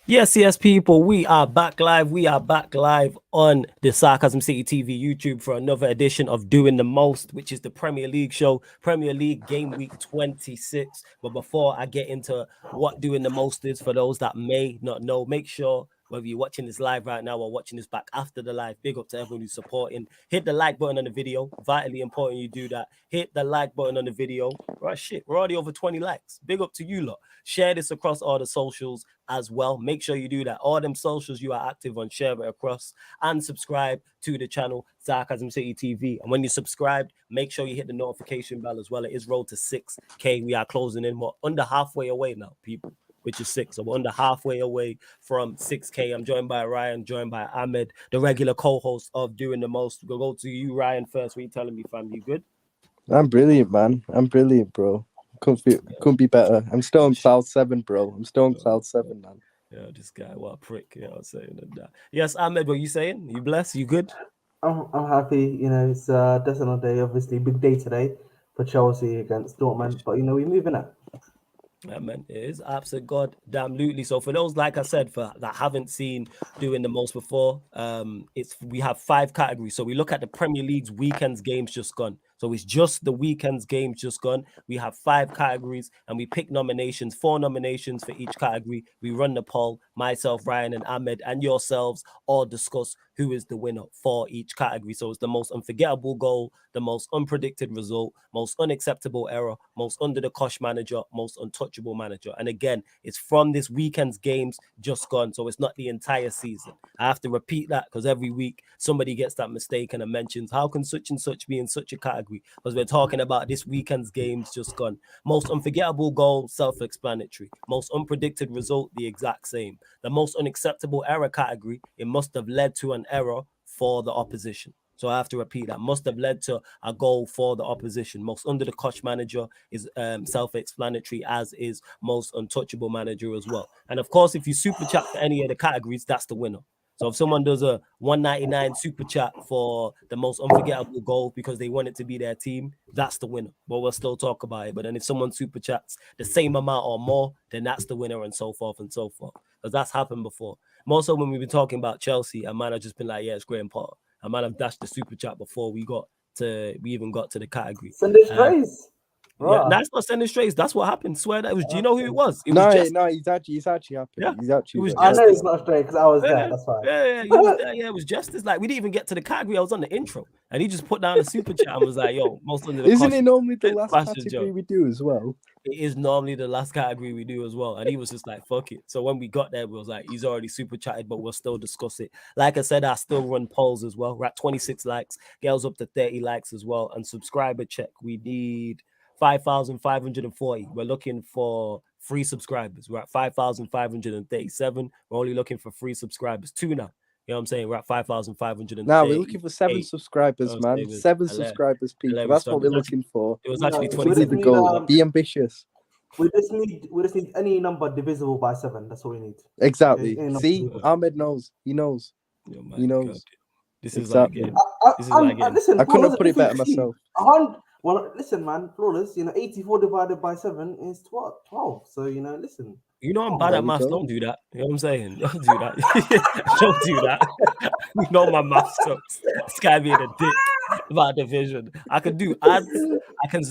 Yes, people, we are back live. We are back live on the Sarcasm City TV YouTube for another edition of Doing the Most, which is the Premier League show, Premier League Game Week 26. But before I get into what Doing the Most is, for those that may not know, make sure whether you're watching this live right now or watching this back after the live, big up to everyone who's supporting. Hit the like button on the video. Vitally important you do that. Hit the like button on the video. Right, shit, we're already over 20 likes. Big up to you lot. Share this across all the socials as well. Make sure you do that. All them socials you are active on, share it across and subscribe to the channel Sarcasm City TV. And when you subscribe, make sure you hit the notification bell as well. It is rolled to 6K. We are closing in. We're under halfway away now, people, which is 6. So we're under halfway away from 6K. I'm joined by Ryan, joined by Ahmed, the regular co-host of Doing the Most. We'll go to you, Ryan, first. What are you telling me, fam? You good? I'm brilliant, man. I'm brilliant, bro. Couldn't be better. I'm still on cloud 7, bro. I'm still on cloud 7, man. Yeah, this guy, what a prick. You know what I'm saying? And, yes, Ahmed, what you saying? You blessed? You good? I'm happy. It's just another day. Obviously, big day today for Chelsea against Dortmund. But we're moving up. Yeah, man, it is absolute goddamn lutely. So for those, like I said, for that haven't seen Doing the Most before, we have 5 categories. So we look at the Premier League's weekend's games just gone. So it's just the weekend's games just gone. We have 5 categories and we pick nominations, 4 nominations for each category. We run the poll. Myself, Ryan, and Ahmed, and yourselves all discuss who is the winner for each category. So it's the most unforgettable goal, the most unpredicted result, most unacceptable error, most under the cosh manager, most untouchable manager. And again, it's from this weekend's games just gone. So it's not the entire season. I have to repeat that because every week somebody gets that mistake and mentions how can such and such be in such a category? Because we're talking about this weekend's games just gone. Most unforgettable goal, self-explanatory. Most unpredicted result, the exact same. The most unacceptable error category, it must have led to an error for the opposition. So I have to repeat that. Must have led to a goal for the opposition. Most under the coach manager is self-explanatory, as is most untouchable manager as well. And of course, if you super chat for any of the categories, that's the winner. So if someone does a 199 super chat for the most unforgettable goal because they want it to be their team, that's the winner. But we'll still talk about it. But then if someone super chats the same amount or more, then that's the winner, and so forth and so forth. Because that's happened before. More so when we've been talking about Chelsea, a man have just been like, yeah, it's Graham Potter. A man have dashed the super chat before we even got to the category. Send it strays. Yeah, that's not sending strays. That's what happened. Swear that it was. Do you know who it was? It was No, just, no, he's actually happy. Yeah. He's actually. It was I know Justice. it's not straight because I was there. That's fine. Yeah, he was there. Yeah, it was Justice. Like we didn't even get to the category. I was on the intro, and he just put down a super chat and was like, "Yo, most under the Isn't cosh, it normally the last Smash the category joke. we do as well? It is normally the last category we do as well." And he was just like, "Fuck it." So when we got there, we was like, "He's already super chatted, but we'll still discuss it." Like I said, I still run polls as well. We're at 26 likes, girls up to 30 likes as well, and subscriber check. We need 5,540. We're looking for free subscribers. We're at 5,537. We're only looking for free subscribers. 2 now. You know what I'm saying? We're at 5,500. Now we're looking for 7 subscribers, man. 7 subscribers, people. That's what we're looking for. It was actually No, 27. The goal. Be ambitious. We just need any number divisible by 7. That's all we need. Exactly. Okay, See, Ahmed knows. He knows. Oh my He knows. God. This is Exactly. like getting, Listen, I couldn't have put it better myself. Well, listen, man, flawless. 84 divided by 7 is 12. So listen. You know I'm Oh, bad there at we maths. go. Don't do that. You know what I'm saying? Don't do that. Don't do that. You know my maths sucks. This guy being a dick about division. I can do adds. I can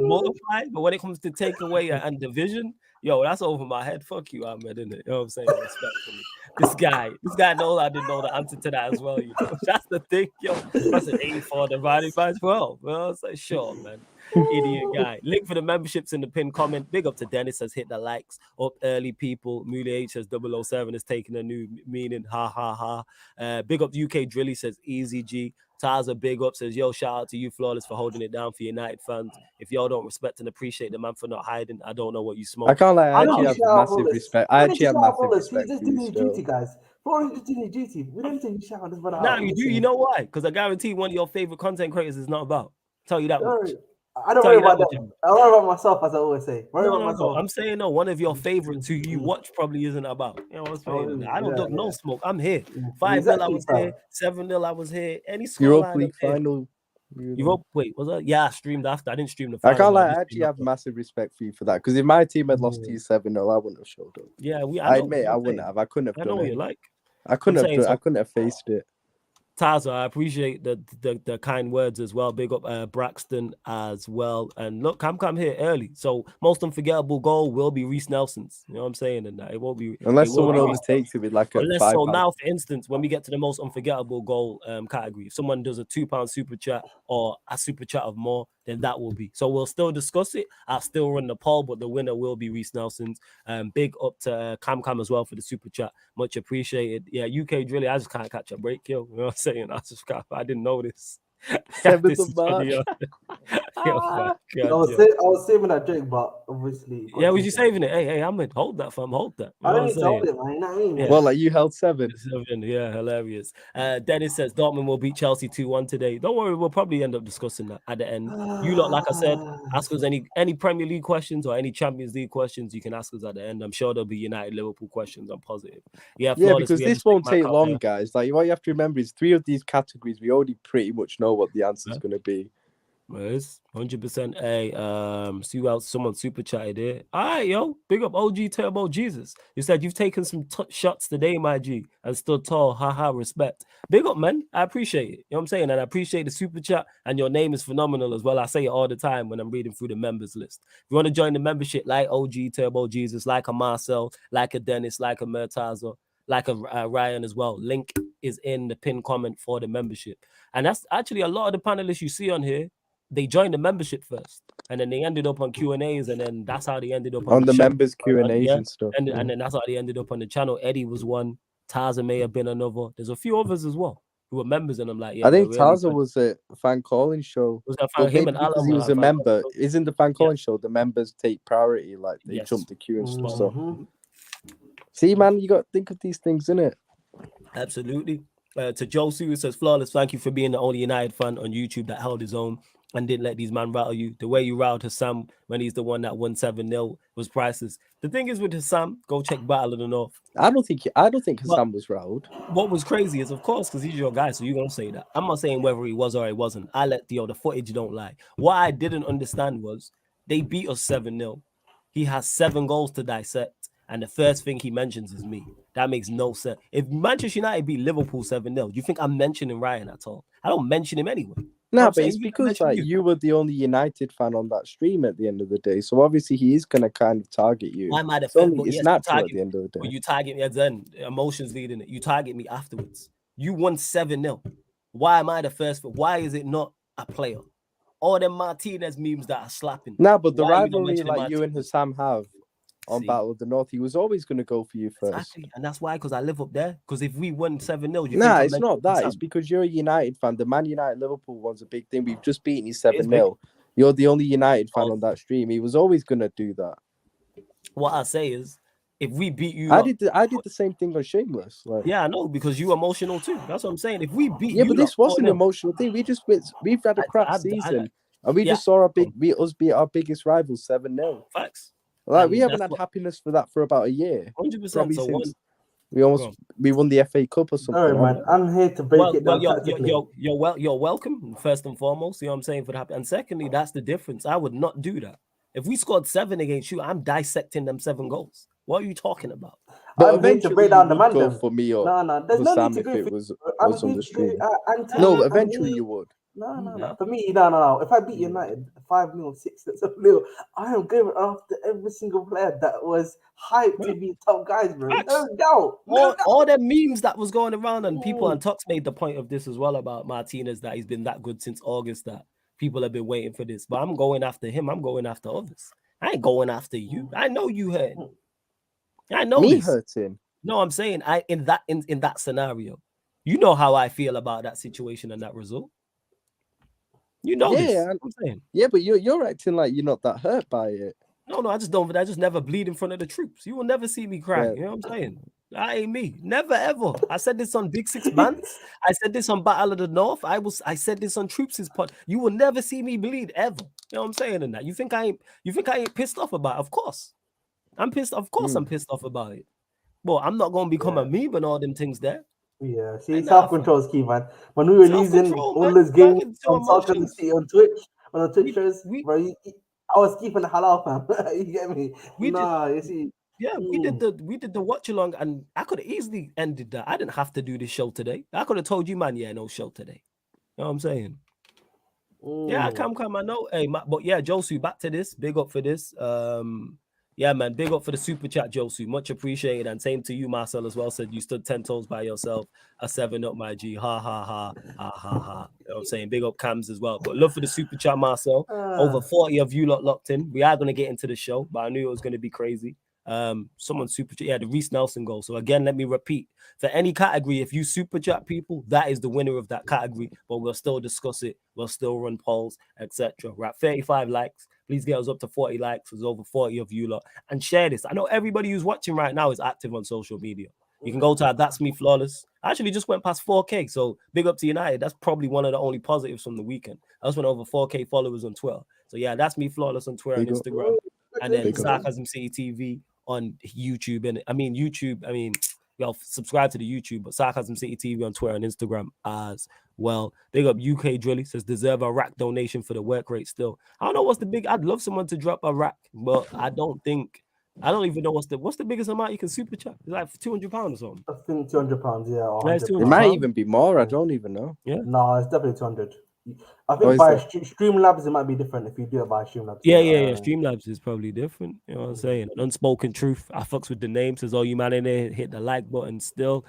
multiply, but when it comes to take away and division, yo, that's over my head. Fuck you, Ahmed, innit? You know what I'm saying? Respectfully. This guy knows I didn't know the answer to that as well. You know, that's the thing, yo. That's an 84 divided by 12. Well, it's like, sure, man. Idiot guy. Link for the memberships in the pinned comment. Big up to Dennis has hit the likes up early, people. Mule H says 007 is taking a new meaning. Ha ha ha. Big up UK Drilly says Easy G. Taza big up says, yo, shout out to you, Flawless, for holding it down for United fans. If y'all don't respect and appreciate the man for not hiding, I don't know what you smoke. I can't lie. I actually have shout out massive Flawless. respect. I actually have massive Flawless. respect Just for do you your still. duty, guys. Flawless, just do your duty. We don't think you shout this brother No, out. you do. You know why? Because I guarantee one of your favorite content creators is not about. Tell you that much. I don't worry about them. I worry about myself, as I always say. Worry about myself. I'm saying no. One of your favorites who you watch probably isn't about. You know what I'm saying? I don't duck no smoke. I'm here. 5-0 I was here. 7-0 I was here. Any score Europa line League final. You wrote, wait, was that? Yeah, I streamed after. I didn't stream the I final. can't but lie, did I stream actually have after. massive respect for you for that. Because if my team had lost to you 7-0, I wouldn't have showed up. Yeah, I know, admit I wouldn't have. I couldn't have I done know what it. you like. I couldn't have saying, done. I couldn't have faced it. Taza, I appreciate the kind words as well. Big up Braxton as well. And look, I'm here early. So most unforgettable goal will be Reece Nelson's. You know what I'm saying? And that it won't be Unless someone overtakes it with like a unless £5. so now, for instance, when we get to the most unforgettable goal category, if someone does a £2 super chat or a super chat of more, then that will be. So we'll still discuss it. I'll still run the poll, but the winner will be Reece Nelson's. Big up to Cam as well for the super chat. Much appreciated. Yeah, UK Drilly, I just can't catch a break, yo. You know what I'm saying? I didn't know this. 7th of March. Yo, my God, I was saving that joke, but obviously. Yeah, was you saving it? Hey, Ahmed, hold that, fam. Hold that. You I know don't what need I'm to hold saying? it, man. You know what I mean? Yeah. Well, like you held 7. Yeah, hilarious. Dennis says Dortmund will beat Chelsea 2-1 today. Don't worry, we'll probably end up discussing that at the end. You lot, like I said, ask us any Premier League questions or any Champions League questions. You can ask us at the end. I'm sure there'll be United Liverpool questions. I'm positive. Yeah, because this won't take long, guys. Like what you have to remember is 3 of these categories we already pretty much know what the answer is going to be. It's 100% a see how someone super chatted here. All right, yo, big up OG Turbo Jesus. You said you've taken some shots today, my G, and stood tall. Haha, respect. Big up, man. I appreciate it. You know what I'm saying? And I appreciate the super chat. And your name is phenomenal as well. I say it all the time when I'm reading through the members list. If you want to join the membership, like OG Turbo Jesus, like a Marcel, like a Dennis, like a Murtaza, like a Ryan as well. Link is in the pinned comment for the membership. And that's actually a lot of the panelists you see on here. They joined the membership first, and then they ended up on Q&As, and then that's how they ended up on the show. members Q&As and stuff. And then that's how they ended up on the channel. Eddie was one. Taza may have been another. There's a few others as well who were members, and I'm like, yeah. I think Taza was a fan calling show. Was that him and because he was a member. Isn't the fan calling show? The members take priority, like they jump the queue and stuff. See, man, you got to think of these things, innit? Absolutely. To Josie, who says, flawless, thank you for being the only United fan on YouTube that held his own and didn't let these man rattle you. The way you riled Hassam when he's the one that won 7-0 was priceless. The thing is with Hassam, go check Battle of the North. I don't think Hassam was riled. What was crazy is, of course, because he's your guy, so you're gonna say that. I'm not saying whether he was or he wasn't. I let the footage don't lie. What I didn't understand was they beat us 7-0. He has 7 goals to dissect. And the first thing he mentions is me. That makes no sense. If Manchester United beat Liverpool 7-0, do you think I'm mentioning Ryan at all? I don't mention him anyway. No, but it's because you were the only United fan on that stream at the end of the day. So obviously he is going to kind of target you. Why am I the it's natural at the end of the day. Well, you target me at the end. Emotions leading it. You target me afterwards. You won 7-0. Why am I the first? Why is it not a player? All them Martinez memes that are slapping. No, but the rivalry like you and Hassam have on Battle of the North, he was always going to go for you first. Exactly. And that's why, because I live up there. Because if we won 7-0, it's not that. It's because you're a United fan. The Man United Liverpool one's a big thing. We've just beaten you 7-0. You're the only United fan on that stream. He was always going to do that. What I say is, if we beat you, I did the same thing on Shameless. Like, yeah, I know, because you emotional too. That's what I'm saying. If we beat you, but this wasn't an emotional thing. We've had a crap season, and we just saw us beat our biggest rival 7-0. Facts. Like we haven't had happiness for that for about a year. 100%. So we won the FA Cup or something. Sorry, man. I'm here to break it down. You're welcome. First and foremost, you know what I'm saying, for that. And secondly, that's the difference. I would not do that. If we scored 7 against you, I'm dissecting them 7 goals. What are you talking about? But eventually, to break down the man for me or no. There's no need to go if it was on the stream. No, but eventually you would. No. For me, no. If I beat United 5-0, 6-0, I am going after every single player that was hyped to be top guys, bro. No doubt. All the memes that was going around, and people and Tux made the point of this as well about Martinez, that he's been that good since August, that people have been waiting for this. But I'm going after him. I'm going after others. I ain't going after you. I know you hurt. I know me this. Hurting. No, I'm saying in that scenario, you know how I feel about that situation and that result. You know this. I'm saying. Yeah, but you're acting like you're not that hurt by it. No, I just don't. I just never bleed in front of the troops. You will never see me cry. Yeah. You know what I'm saying? That ain't me. Never ever. I said this on Big Six Bands. I said this on Battle of the North. I said this on Troops' pod. You will never see me bleed ever. You know what I'm saying? In that. You think I ain't pissed off about it? Of course. I'm pissed. Of course I'm pissed off about it. Well, I'm not gonna become a meme and all them things there. Yeah, see, And self-control is key, man. When we were losing self-control, all man. those games Driving to on Sarcasm emotions. City on Twitch, on the Twitch We- shows, we- bro, I was keeping the halal, fam. You get me? We did- Nah, you see. Yeah, we did the watch along, and I could have easily ended that. I didn't have to do this show today. I could have told you, man, yeah, no show today. You know what I'm saying? Yeah, I come, I know. Hey, but yeah, Josu, back to this. Big up for this. Yeah, man, big up for the super chat, Josu. Much appreciated. And same to you, Marcel, as well. Said you stood 10 toes by yourself. A 7 up, my G. Ha ha ha ha ha ha. You know what I'm saying? Big up Cams as well. But love for the super chat, Marcel. Over 40 of you lot locked in. We are gonna get into the show, but I knew it was gonna be crazy. Someone super chat, yeah, the Reese Nelson goal. So again, let me repeat, for any category, if you super chat people, that is the winner of that category. But we'll still discuss it, we'll still run polls, etc. We're at 35 likes. Please get us up to 40 likes. There's over 40 of you lot, and share this. I know everybody who's watching right now is active on social media. You can go to That's Me Flawless. I actually just went past 4K, so big up to United. That's probably one of the only positives from the weekend. I just went over 4K followers on Twitter. So yeah, That's Me Flawless on Twitter and Instagram, and then Sarcasm City TV on YouTube. And y'all subscribe to the YouTube, but Sarcasm City TV on Twitter and Instagram as well. Big up UK Drilly, says deserve a rack donation for the work rate still. I don't know what's the big. I'd love someone to drop a rack, but I don't even know what's the biggest amount you can super chat. It's like £200 or something. I think £200, yeah. Or Yeah, it's £100. It might even be more. I don't even know. Yeah. No, it's definitely 200. I think by Streamlabs it might be different if you do it by Streamlabs. Yeah. Streamlabs is probably different. You know what I'm saying? Unspoken truth. I fucks with the name. Says all you man in there, hit the like button still.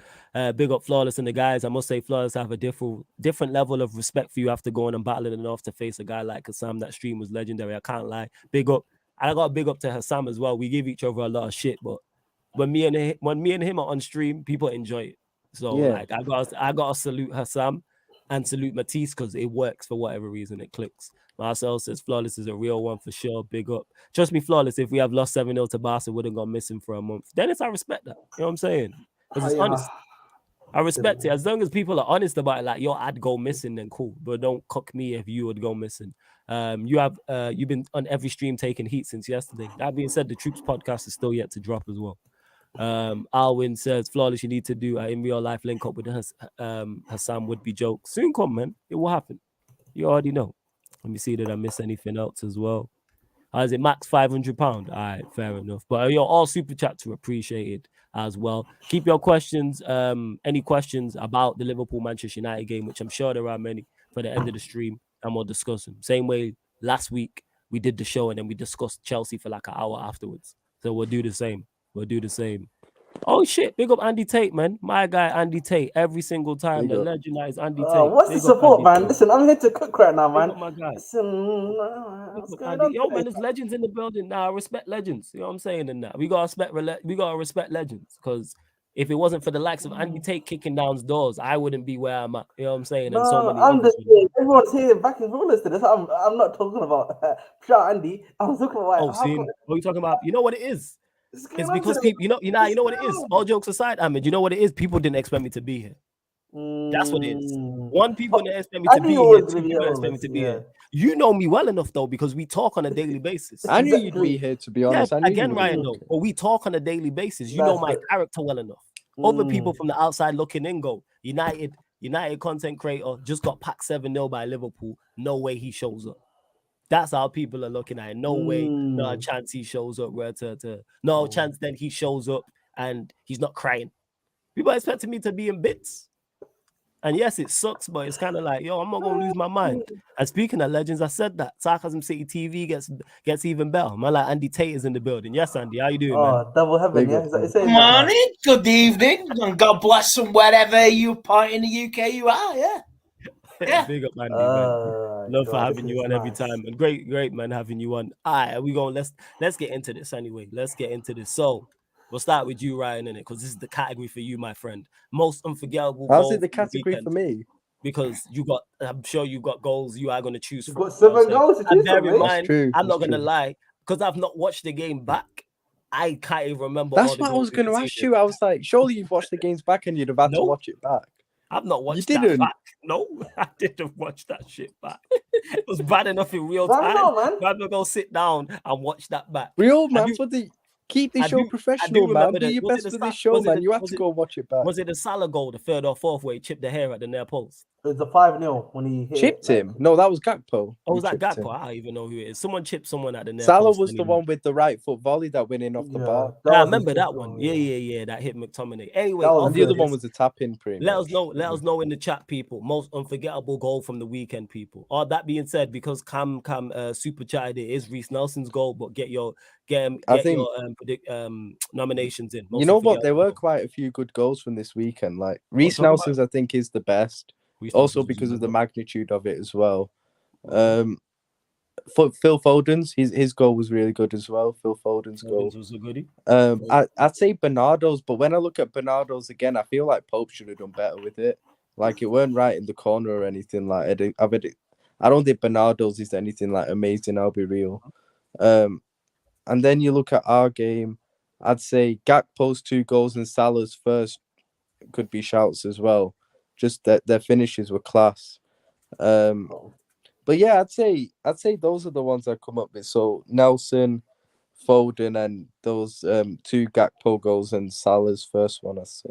Big up Flawless and the guys. I must say Flawless have a different level of respect for you after going and battling enough to face a guy like Hassam. That stream was legendary. I can't lie. Big up. And I got a big up to Hassam as well. We give each other a lot of shit, but when me and him are on stream, people enjoy it. So like I gotta salute Hassam and salute Matisse because it works for whatever reason. It clicks. Marcel says Flawless is a real one for sure. Big up. Trust me, Flawless, if we have lost 7-0 to Barca, would have gone missing for a month. Dennis, I respect that. You know what I'm saying? Because it's honest. I respect it. As long as people are honest about it, like, yo, I'd go missing, then cool. But don't cook me if you would go missing. You've been on every stream taking heat since yesterday. That being said, the Troops podcast is still yet to drop as well. Alwyn says, Flawless, you need to do in real life link up with Hassam would be joke. Soon come, man. It will happen. You already know. Let me see, did I miss anything else as well? Is it max £500? All right, fair enough. But all super chats are appreciated as well. Keep your questions, any questions about the Liverpool-Manchester United game, which I'm sure there are many, for the end of the stream, and we'll discuss them. Same way last week we did the show and then we discussed Chelsea for like an hour afterwards. So we'll do the same. Oh shit, big up Andy Tate, man. My guy Andy Tate, every single time. The legendized Andy Tate. What's the support, man? Listen, I'm here to cook right now, man. My guy. Listen, what's going on? Yo, man, there's legends in the building. Now, I respect legends. You know what I'm saying? And that we gotta respect legends, because if it wasn't for the likes of Andy Tate kicking down doors, I wouldn't be where I'm at. You know what I'm saying? And so many others. Everyone's here back in Flawless today. I'm not talking about shout Andy. I'm talking about. What are you talking about? You know what it is? It's because people, you know what it is. All jokes aside, Ahmed, you know what it is. People didn't expect me to be here. That's what it is. One, people didn't expect me to be here. Two, people expect me to be here. You know me well enough though, because we talk on a daily basis. I knew you'd be here, to be honest. Yeah, again, Ryan, though, but we talk on a daily basis. You know my character well enough. Other people from the outside looking in go, United content creator just got packed 7-0 by Liverpool. No way he shows up. That's how people are looking at it. No way, no chance he shows up. No chance then he shows up and he's not crying. People expecting me to be in bits. And yes, it sucks, but it's kind of like, yo, I'm not going to lose my mind. And speaking of legends, I said that. Sarcasm City TV gets even better. Man, like Andy Tate is in the building. Yes, Andy, how you doing, man? Double heaven, yeah. Good morning, good evening, and God bless them wherever you part in the UK you are, yeah. Yeah. Big up, Andy, man. Love for having you on every time. And great, man, having you on. All right, we going, let's get into this anyway. Let's get into this. So, we'll start with you, Ryan, in it, because this is the category for you, my friend. Most unforgettable. How's it the category for me? Because I'm sure you got goals you are going to choose from. You've got 7 goals to choose from, That's true. I'm not going to lie, because I've not watched the game back. I can't even remember. That's what I was going to ask you. I was like, surely you've watched the games back and you'd have had to watch it back. I've not watched that back. No, I didn't watch that shit back. It was bad enough in real time. I'm not going to sit down and watch that back. Real man, for the Keep the I show do professional, man. remember Do that. your Was it best the for this Sa- show, was it man. the- You have was to it- go watch it back. Was it the Salah goal, the third or fourth, where he chipped the hair at the near post? It was a 5-0 when he hit Chipped it, him. No, that was Gakpo. Oh, was that chipped him. Gakpo? I don't even know who it is. Someone chipped someone at the near Salah post. was the one with the right foot volley that went in off the bar. that I was his remember that fifth one. goal, Yeah. That hit McTominay. Anyway, That was off And the of other one this, was a tap in, pretty let much. us know. Let us know in the chat, people. Most unforgettable goal from the weekend, people. All that being said, because Cam super chatted, it is Reece Nelson's goal. But get your nominations in. Most You know what? There were unforgettable. quite a few good goals from this weekend. Like Oh, Reece talk about Nelson's, I think, is the best. Reece Also Nelson's because of the good. magnitude of it as well. Phil Foden's, his goal was really good as well. Phil Foden's goal was a goodie. I'd say Bernardo's, but when I look at Bernardo's again, I feel like Pope should have done better with it. Like it weren't right in the corner or anything. Like I don't think Bernardo's is anything like amazing. I'll be real. And then you look at our game, I'd say Gakpo's 2 goals and Salah's first could be shouts as well. Just that their finishes were class. But yeah, I'd say those are the ones I come up with. So Nelson, Foden, and those 2 Gakpo goals and Salah's first one, I'd say.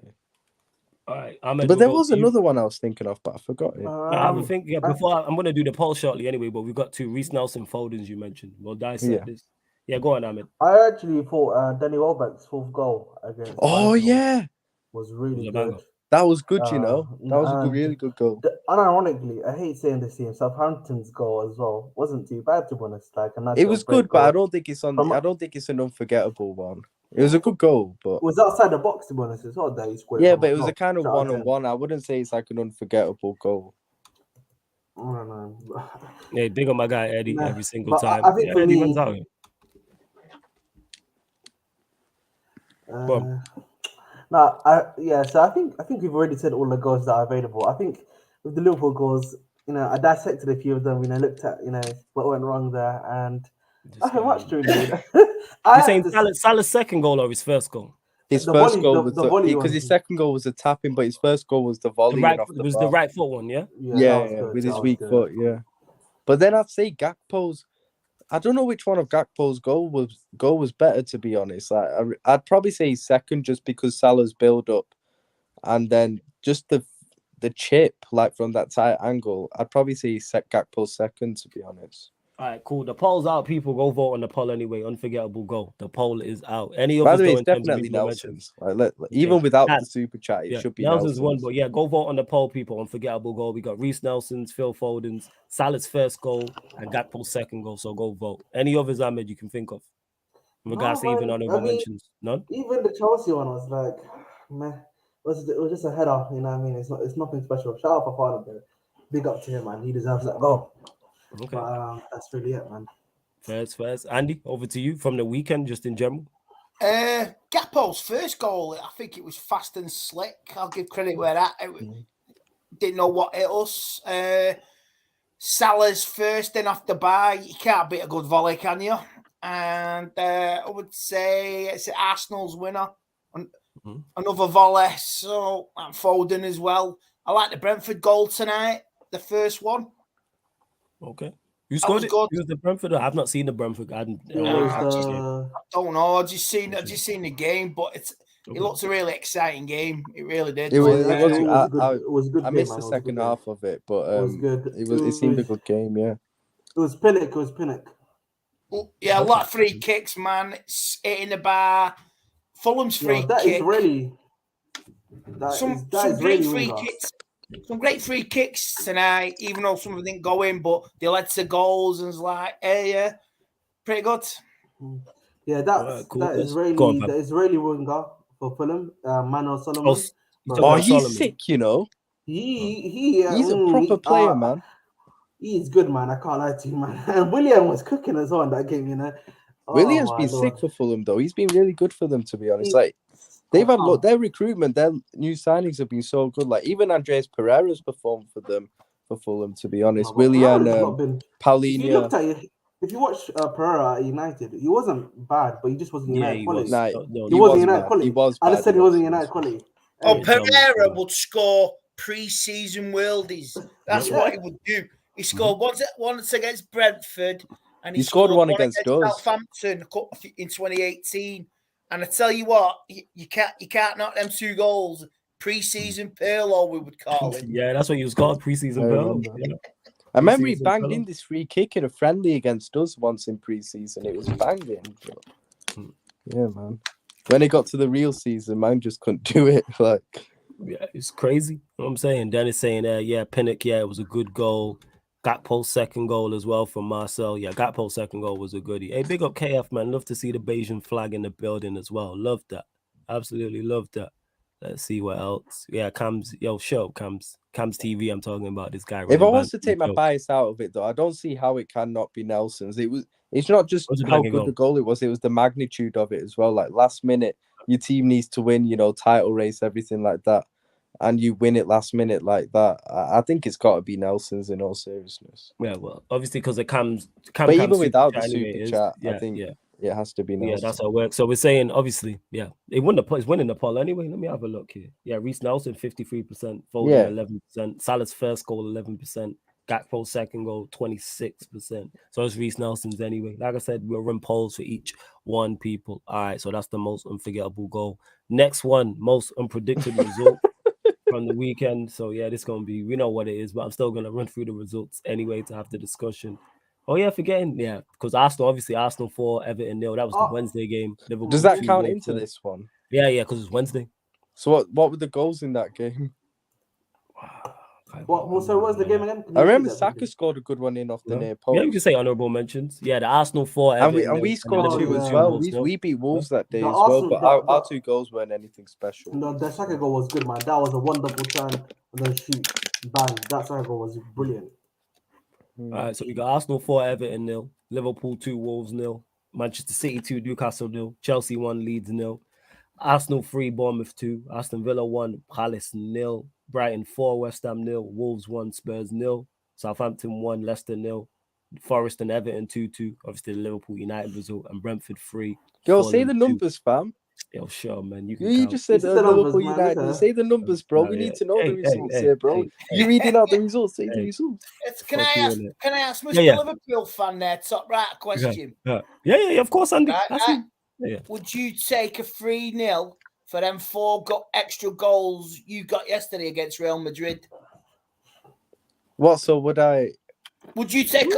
All right, Ahmed, But there was another one I was thinking of, but I forgot it. I have a think. Yeah, I'm going to do the poll shortly anyway. But we've got 2 Reece Nelson Fodens you mentioned. We'll dissect this. Yeah, go on, Ahmed. I actually thought Danny Welbeck's 4th goal against. Oh yeah, was really good. banger. That was good, you know. That was a really good goal. Unironically, I hate saying this team. Southampton's goal as well wasn't too bad, to be honest. Like it was good, but I don't think it's I don't think it's an unforgettable one. It was a good goal, but it was outside the box, to be honest, as well. That he scored. Yeah, but it was a kind of one-on-one. I wouldn't say it's like an unforgettable goal. I don't know. Yeah, big on my guy Eddie every single time. I think for Eddie me, runs out. So I think we've already said all the goals that are available. I think with the Liverpool goals, I dissected a few of them. Looked at what went wrong there, and nothing much to really. You're saying Salah's second goal or his first goal? His first goal was because his second goal was a tapping, but his first goal was the volley off the bar. It was the right foot one, yeah. Yeah, with his weak foot, yeah. But then I'd say Gakpo's. I don't know which one of Gakpo's goal was better, to be honest. I'd probably say his second, just because Salah's build up, and then just the chip like from that tight angle. I'd probably say Gakpo's second, to be honest. All right, cool. The poll's out. People go vote on the poll anyway. Unforgettable goal. The poll is out. Any of By us the way, go it's in terms of definitely people Nelson's. Even without the super chat, it should be Nelson's one. But yeah, go vote on the poll, people. Unforgettable goal. We got Reece Nelson's, Phil Foden's, Salah's first goal, and Gakpo's second goal. So go vote. Any others, Ahmed, you can think of? In regards to even honorable mentions, none. Even the Chelsea one was like, meh. It was just a header. You know what I mean? It's nothing special. Shout out for Farland there. Big up to him, man. He deserves that goal. Okay. But that's really it, man. First. Andy, over to you from the weekend, just in general. Gakpo's first goal, I think it was fast and slick. I'll give credit where that. Didn't know what hit us. Salah's first in off the bar. You can't beat a good volley, can you? And I would say it's Arsenal's winner. Another volley. So Foden as well. I like the Brentford goal tonight, the first one. Okay. Who scored it? Who was the Brentford? I've not seen the Brentford. I don't know. I just seen the game, but it looks a really exciting game. It really did. It was good. I missed the second half of it, but it was good. It seemed a good game. Yeah. It was Pinnock. Yeah, a lot of free kicks, man. It's hitting the bar. Fulham's free kick. Some great free kicks. Some great free kicks tonight, even though some of them didn't go in, but they led to goals and was like, hey, yeah, pretty good. Yeah, that Israeli winger for Fulham, Manuel Solomon. He's sick, you know. He's a proper player, man. He's good, man. I can't lie to you, man. And William was cooking as well in that game, you know. William's been sick for Fulham, though. He's been really good for them, to be honest. They've had their recruitment, their new signings have been so good. Like even Andreas Pereira's performed for them for Fulham, to be honest. Willian, Paulinho. If you watch Pereira at United, he wasn't bad, but he just wasn't United quality. He wasn't United quality. He was. I just said he wasn't United quality. Pereira would score pre-season worldies. That's what he would do. He scored once against Brentford, and he scored one against Southampton in 2018. And I tell you what, you can't knock them 2 goals. Pre-season Pirlo, we would call it. Yeah, that's what he was called, preseason I Pirlo. remember. Yeah. I remember he Pre-season banged Pirlo. in this free kick in a friendly against us once in pre-season. It was banging. But... yeah, man. When it got to the real season, man just couldn't do it. Like, yeah, it's crazy. You know what I'm saying? Dennis saying, yeah, Pinnock, yeah, it was a good goal. Gakpo's second goal as well from Marcel. Yeah, Gakpo's second goal was a goodie. Hey, big up KF, man. Love to see the Bayesian flag in the building as well. Love that. Absolutely love that. Let's see what else. Yeah, Cams. Yo, show up, Cams. Cams TV. I'm talking about this guy. if I was to take my bias out of it, though, I don't see how it cannot be Nelson's. It's not just how good the goal it was the magnitude of it as well. Like last minute, your team needs to win, title race, everything like that. And you win it last minute like that. I think it's got to be Nelson's in all seriousness. Yeah, well, obviously because it comes. But even without the super chat, I think it has to be Nelson. Yeah, that's how it works. So we're saying, obviously, yeah, it's winning the poll anyway. Let me have a look here. Yeah, Reece Nelson 53%, Foden 11%, Salah's first goal 11%, Gakpo's second goal 26%. So it's Reece Nelson's anyway. Like I said, we'll run polls for each one, people. All right, so that's the most unforgettable goal. Next one, most unpredicted result from the weekend. So yeah, this gonna be, we know what it is, but I'm still gonna run through the results anyway to have the discussion. Oh yeah, forgetting, because Arsenal 4, Everton 0. That was the Wednesday game. Liverpool does that count into this one? Yeah, because it's Wednesday. So what were the goals in that game? What was the game again? I remember Saka scored a good one in off the near post. Yeah, you can say honorable mentions. Yeah, the Arsenal 4, and we scored 2 as well. We beat Wolves that day as well, but our 2 goals weren't anything special. No, the Saka goal was good, man. That was a wonderful turn and then shoot, bang. That Saka goal was brilliant. All right, so we got Arsenal 4, Everton 0, Liverpool 2, Wolves 0, Manchester City 2, Newcastle 0, Chelsea 1, Leeds 0, Arsenal 3, Bournemouth 2, Aston Villa 1, Palace 0, Brighton 4, West Ham 0, Wolves 1, Spurs 0, Southampton 1, Leicester 0, Forest and Everton 2-2, obviously the Liverpool United result, and Brentford 3. Yo, say the numbers, fam. Yo, sure, man. You just said Liverpool United. Say the numbers, bro. We need to know the results here, bro. You're reading out the results. Say the results. Can I ask Mr. Liverpool fan there, top right, a question? Yeah, of course, Andy. Would you take a 3-0 for them 4 extra goals you got yesterday against Real Madrid? What? So would I? Would you take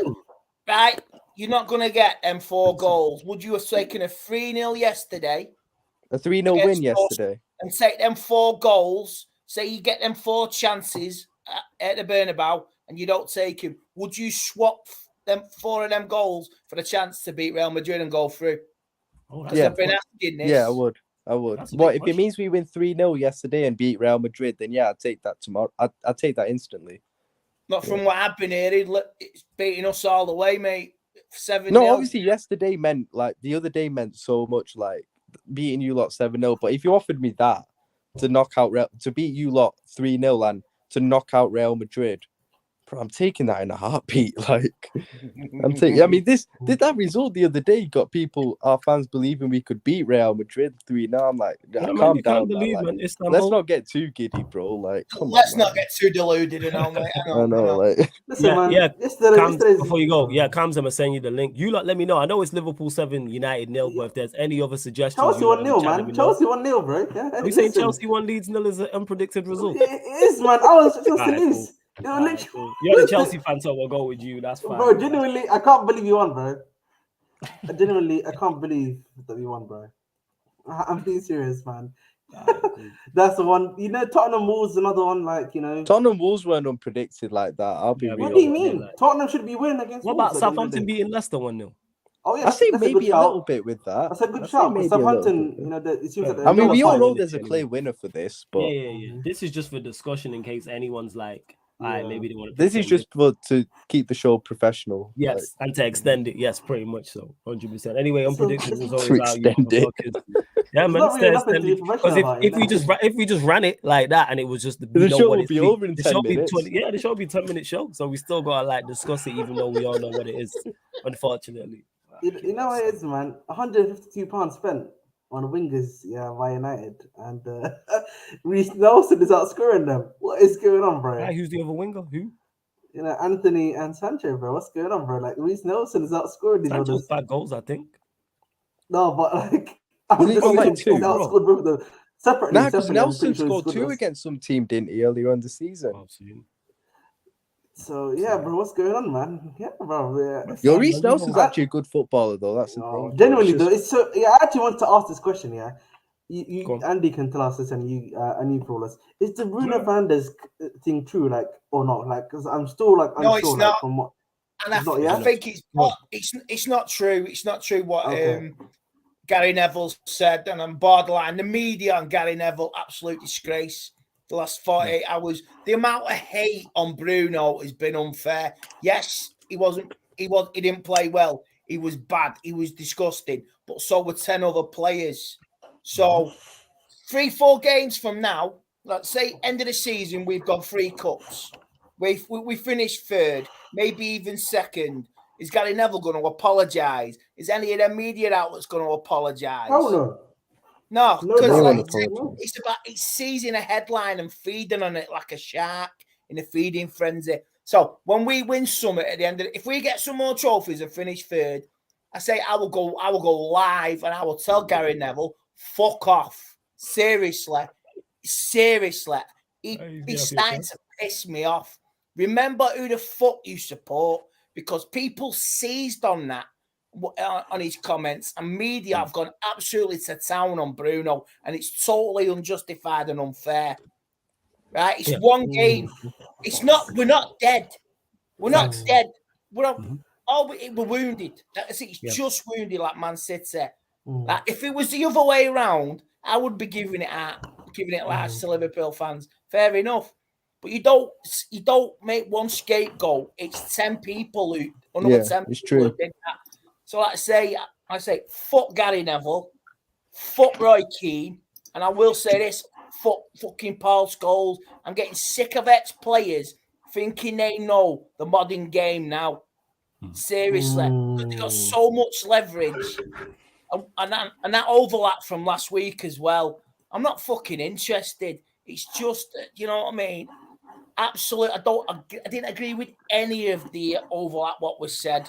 right? You're not going to get them 4 goals. Would you have taken a 3-0 yesterday? A 3-0 win yesterday. And take them 4 goals. Say you get them 4 chances at the Bernabeu and you don't take them. Would you swap them 4 of them goals for the chance to beat Real Madrid and go through? I've been asking this. Yeah, I would. What if it means we win 3-0 yesterday and beat Real Madrid? Then yeah, I'd take that tomorrow. I'd take that instantly. Not from what I've been hearing. It's beating us all the way, mate. 7-0. No, obviously yesterday meant the other day meant so much, beating you lot 7-0. But if you offered me that to beat you lot 3-0 and to knock out Real Madrid, bro, I'm taking that in a heartbeat. I'm taking. I mean, that result the other day got our fans believing we could beat Real Madrid 3-0. I'm like, calm down. Let's not get too giddy, bro. Let's not get too deluded, mate. I know. Listen, man. Before you go, Cams, I'm gonna send you the link. You lot, let me know. I know it's Liverpool 7, United 0, but if there's any other suggestions, Chelsea 1-0, man. Chelsea 1-0, bro. Yeah, are you saying Chelsea 1 Leeds 0 is an unpredicted result? It is, man. I was supposed to lose. You're the Chelsea fan, so we'll go with you. That's fine. Bro, genuinely, I can't believe you won, bro. I can't believe that we won, bro. I'm being serious, man. That's the one. Tottenham Wolves, another one, Tottenham Wolves weren't unpredicted like that. I'll be real. What do you mean? Tottenham should be winning against What about Southampton beating Leicester 1-0? Oh yeah, I think maybe a little bit with that. That's a good shout. Southampton, it seems like. I mean, we all know there's a clear winner for this, but this is just for discussion in case anyone's like, maybe they want to. This is just to keep the show professional. Yes, and to extend it. Yes, pretty much so. 100%. Anyway, unpredicted was always extend it. Yeah, man. Because if we just ran it like that and it was just the show would be over in 10 minutes. The show would be 10-minute show. So we still gotta discuss it, even though we all know what it is. Unfortunately. You know what it is, man. £152 spent on wingers, by United, and Reece Nelson is outscoring them. What is going on, bro? Who's the other winger? Who? Anthony and Sancho, bro. What's going on, bro? Reece Nelson is outscoring these others. 5 goals, I think. No, but I'm he just got like saying, two? he outscored both of them. Separately, Nah, because I'm pretty Nelson sure he scored scored 2 us. against some team, didn't he, earlier in the season? I've seen. So yeah, bro, what's going on, man? Yeah, bro. Yeah, Yo, fine, Reece man. Nelson's actually a good footballer, though. That's the oh, thing. genuinely It's though, just- it's so. Yeah, I actually want to ask this question. Yeah, Go you on. Andy can tell us this, and you for us. Is the Bruno Yeah. Fernandes thing true, like, or not? Like, because I'm still like No, unsure, it's like, not. from what. And It's not I yet? think it's No. not. It's not true. It's not true what Okay. Gary Neville said, and I'm borderline. The media and Gary Neville, absolute disgrace. The last 48 hours, the amount of hate on Bruno has been unfair. Yes, he didn't play well. He was bad. He was disgusting. But so were 10 other players. So 3-4 games from now, let's say end of the season, we've got 3 cups. We finished third, maybe even second. Is Gary Neville going to apologise? Is any of the media outlets going to apologise? How no? No, No, because no doubt. one it's seizing a headline and feeding on it like a shark in a feeding frenzy. So when we win summit at the end of if we get some more trophies and finish third, I say I will go live and I will tell Gary Neville, fuck off. Seriously. He's starting to piss me off. Remember who the fuck you support, because people seized on that, on his comments, and media have gone absolutely to town on Bruno, and it's totally unjustified and unfair. Right? It's one game. It's not. We're not dead. We're not dead. We're not. We're wounded. That's it. It's just wounded, like Man City. Like, if it was the other way around, I would be giving it large to Liverpool fans. Fair enough. But you don't make one scapegoat. It's 10 people who another 10 it's people true. who did that. So I say, fuck Gary Neville, fuck Roy Keane, and I will say this, fuck fucking Paul Scholes. I'm getting sick of ex-players thinking they know the modern game now. Seriously, because they got so much leverage, and that overlap from last week as well. I'm not fucking interested. It's just, you know what I mean? Absolutely, I didn't agree with any of the overlap what was said,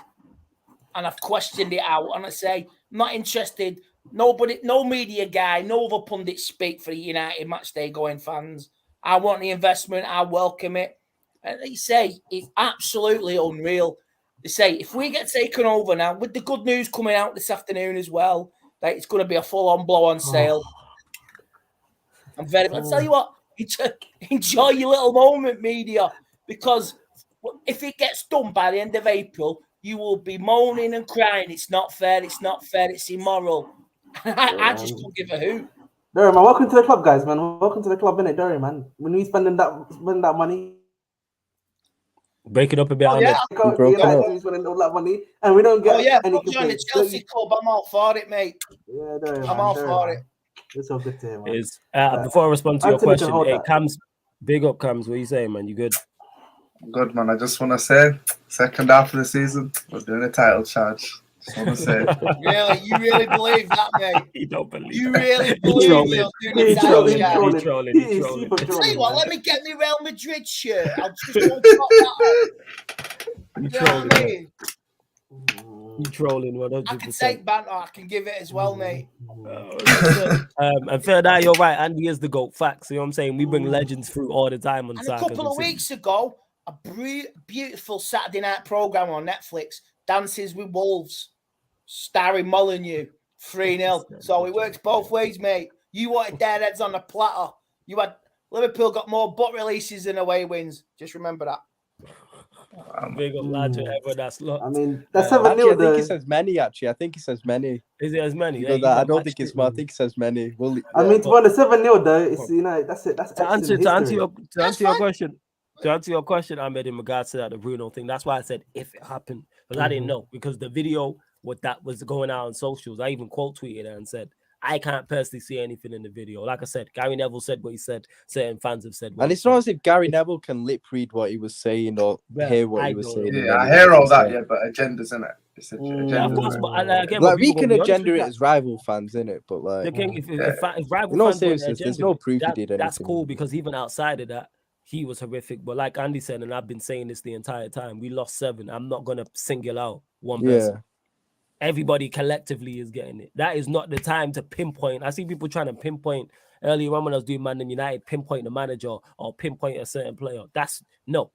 and I've questioned it out. And I say, I'm not interested. Nobody, no media guy, no other pundit speak for the United matchday going fans. I want the investment. I welcome it. And they say it's absolutely unreal. They say if we get taken over now, with the good news coming out this afternoon as well, that it's going to be a full-on blow-on sale. I'll tell you what, enjoy your little moment, media, because if it gets done by the end of April, you will be moaning and crying. It's not fair. It's not fair. It's immoral. I just couldn't give a hoot. Derry, man, welcome to the club, guys, man. Welcome to the club, innit, Derry, man. When we spending that money, Break it up a bit. Oh, yeah. We spending all that money, and we don't get any put me on the complaints. Chelsea club. I'm all for it, mate. Yeah, Derry, man. I'm all for it. It's all good to hear, man. Is before I respond to your Anthony can question, hold hey, that. Cams, big up, Cams. What are you saying, man? You good? Good, man. I just want to say, second half of the season, we're doing a title charge. Just want to say. Really? You really believe that, mate? You don't believe You that. really believe you're doing a title charge? He's trolling. He's trolling. super Tell you what, man. let me get me Real Madrid shirt. I'll just go and pop that up. You know what I mean? You trolling 100%. I can take banter. I can give it as well, mate. And fair that you're right. Andy is the GOAT. Facts. You know what I'm saying? We bring legends through all the time on And a Sarcasm. couple of weeks ago, a beautiful Saturday night program on Netflix, Dances with Wolves, starring Molyneux, 3-0. So it works both ways, mate. You wanted their heads on a platter. You had Liverpool got more butt releases than away wins. Just remember that. Big up, lads, whatever that's locked. I mean, that's 7-0. Actually, I think he says many. Actually, I think he says many. Is it as many? You know that? I don't think it's more. I think he says many. I mean, to win a 7-0 though, it's that's it. That's to answer your question, Ahmed, in regards to that the Bruno thing. That's why I said if it happened, because I didn't know, because the video that was going out on socials, I even quote tweeted it and said, I can't personally see anything in the video. Like I said, Gary Neville said what he said. Certain fans have said. And it's not as if Gary Neville can lip read what he was saying or hear what he was saying. Yeah, I hear all that, but agendas, innit? It's agenda. Of course, but again, like we can agenda it as rival fans, innit? But like, if rival no fans seriousness, there's no proof he did anything. That's cool, because even outside of that, he was horrific. But like Andy said, and I've been saying this the entire time, we lost 7. I'm not gonna single out one person. Everybody collectively is getting it. That is not the time to pinpoint. I see people trying to pinpoint earlier on when I was doing Man United, pinpoint the manager or pinpoint a certain player. That's not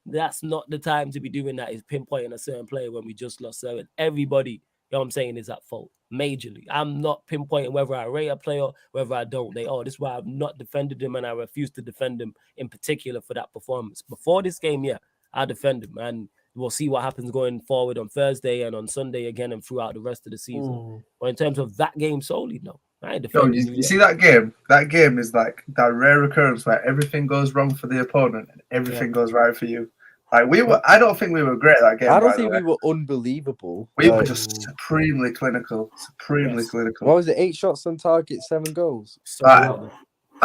the time to be doing that, is pinpointing a certain player when we just lost 7. Everybody, you know what I'm saying, is at fault majorly. I'm not pinpointing whether I rate a player, whether I don't. This is why I've not defended him, and I refuse to defend him in particular for that performance. Before this game, yeah, I defend him, and we'll see what happens going forward on Thursday and on Sunday again and throughout the rest of the season. But in terms of that game solely, no. I ain't defending you see that game? That game is like that rare occurrence where everything goes wrong for the opponent and everything goes right for you. Like I don't think we were great at that game. I don't think we were unbelievable. We were just supremely clinical. Clinical. What was it? 8 shots on target, 7 goals. I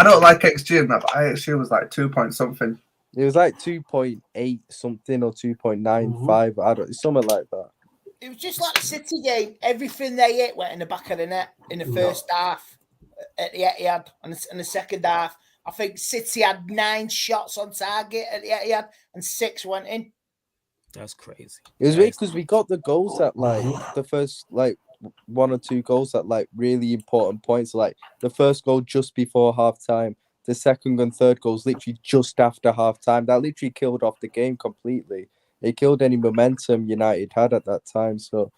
don't like XG in that, but XG was like 2 point something. It was like 2.8 something or 2.95. It's something like that. It was just like the City game. Everything they hit went in the back of the net in the first half at the Etihad, and in the second half, I think City had 9 shots on target at the Etihad and 6 went in. That's crazy. It was weird because we got the goals at like the first 1 or 2 goals at like really important points. Like the first goal just before half time, the second and third goals literally just after half time. That literally killed off the game completely. It killed any momentum United had at that time. So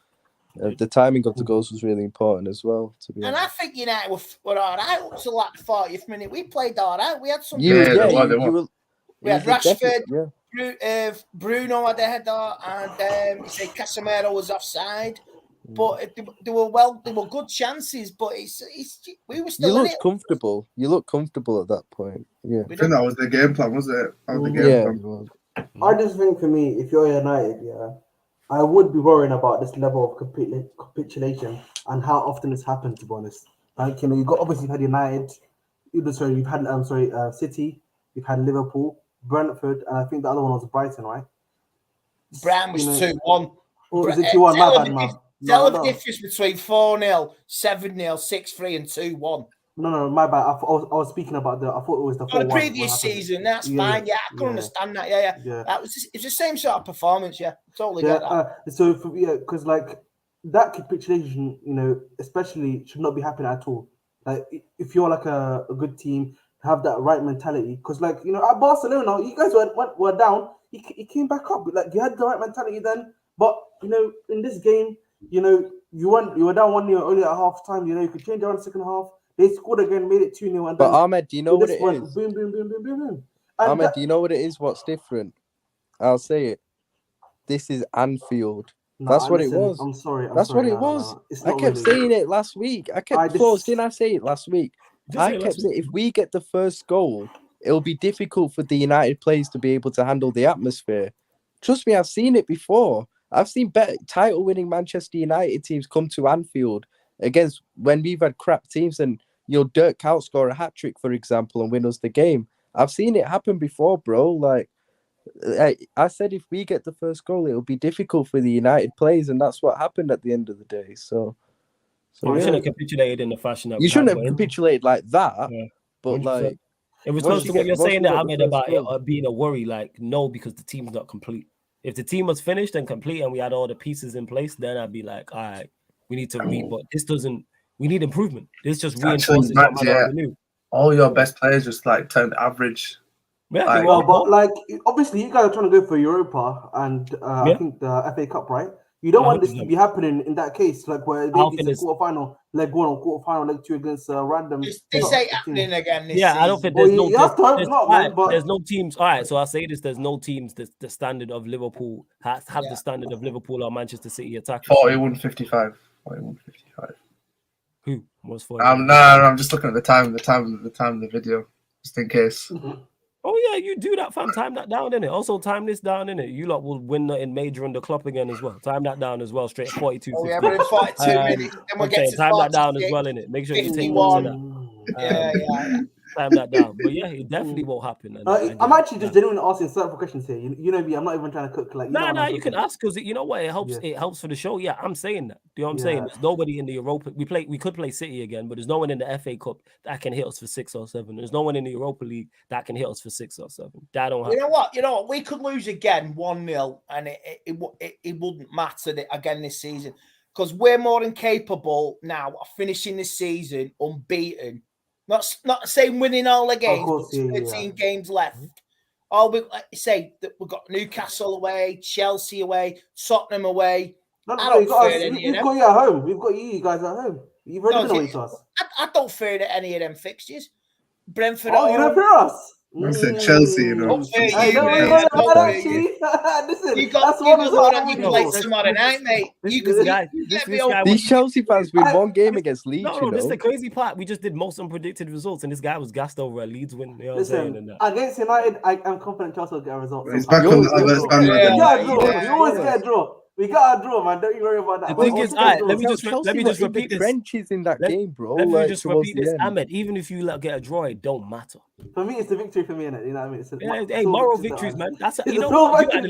the timing of the goals was really important as well. To be honest. I think United were all right up to like the 40th minute. We played all right. We had some. We had Rashford, Bruno had a header, and you say Casemiro was offside. But they were good chances. But we were still. You looked comfortable. You looked comfortable at that point. Yeah. I think that was the game plan, was it? That was the game plan. I just think for me, if you're United, I would be worrying about this level of capitulation and how often it's happened. To be honest, like you got obviously had United, you've had City, you've had Liverpool, Brentford, and I think the other one was Brighton, right? Brighton was 2-1. Or is it 2-1? My bad, man. Tell the difference between 4-0, 7-0, 6-3, and 2-1. No, my bad. I was speaking about I thought it was the 4-1. The previous season. That's fine. Yeah, I can understand that. Yeah. That was it's the same sort of performance. Yeah, totally get that. So because like that capitulation, especially should not be happening at all. Like if you're like a good team, have that right mentality. Because like at Barcelona, you guys were down. He came back up. Like you had the right mentality then. But in this game, you were down 1-0 only at half time. You could change around the second half. They scored again, made it 2-0. But Ahmed, do you know what it is? Boom, boom, boom, boom, boom, boom. Ahmed, do you know what it is? What's different? I'll say it. This is Anfield. That's what it was. I'm sorry. That's what it was. I kept saying it last week. Didn't I say it last week? I kept saying if we get the first goal, it'll be difficult for the United players to be able to handle the atmosphere. Trust me, I've seen it before. I've seen better title-winning Manchester United teams come to Anfield against when we've had crap teams and Dirk Kuyt score a hat-trick, for example, and win us the game. I've seen it happen before, bro. Like I said, if we get the first goal, it'll be difficult for the United players, and that's what happened at the end of the day. So we shouldn't have capitulated in the fashion that you shouldn't have capitulated like that. Yeah. But 100%. Like in response to what you're saying there, Ahmed, about it being a worry, like no, because the team's not complete. If the team was finished and complete and we had all the pieces in place, then I'd be like, all right, we need to read. But this doesn't. We need improvement. This just reinforces what we knew. All your best players just like turned average. Yeah, but like obviously you guys are trying to go for Europa and I think the FA Cup, right? You don't want this to be happening in that case, like where maybe it's a quarterfinal, leg 1 or quarterfinal, leg 2 against random. This ain't happening again. This I don't think there's no teams. All right, so I'll say this: there's no teams the standard of Liverpool have the standard of Liverpool or Manchester City attacking. 41-55. 41-55. Who was 40? No, I'm just looking at the time of the video, just in case. Oh yeah, you do that, fam. Time that down, innit? Also, time this down, innit? You lot will win in major under Klopp again as well. Time that down as well, straight 42. Oh yeah, but in 42 minutes, then we'll get to time that down as well, innit? Make sure you take notes of that. Yeah. Time that down, but yeah, it definitely won't happen. I'm actually just genuinely asking certain questions here. You know me, I'm not even trying to cook. Like, you can ask because you know what, it helps. Yeah. It helps for the show. Yeah, I'm saying that. Do you know what I'm saying? There's nobody in the Europa. We could play City again, but there's no one in the FA Cup that can hit us for 6 or 7. There's no one in the Europa League that can hit us for 6 or 7. That don't happen. You know what? We could lose again 1-0, and it wouldn't matter again this season because we're more than capable now of finishing this season unbeaten. Not saying winning all the games, course, but yeah, 13 games left. Oh, we like you say that we've got Newcastle away, Chelsea away, Tottenham away. No, I don't fear any of we've them. got you at home. We've got you guys at home. You've already been away to us. I don't fear any of them fixtures. Brentford. Oh, you don't fear us? I said Chelsea, you know. Don't fear I you, don't mate. worry I about don't that, fear you. actually. Listen, You got that's the one one on of your plate tomorrow night, mate. You this can guy These Chelsea fans win one game against Leeds. No, this is the crazy part. We just did most unpredicted results, and this guy was gassed over a Leeds win. You know what I'm saying? And Listen, against United, I'm confident Chelsea will get a result. He's back on the others bandwagon. We always get a draw. We got a draw, man. Don't you worry about that. The thing is, let me just Chelsea repeat this. Trenches in that game, bro. Let me like, just towards repeat the this, end. Ahmed. Even if you get a draw, it don't matter. For me, it's the victory for me, innit? You know what I mean? It's Hey, moral victories, man. That's It's you know a moral what? victory,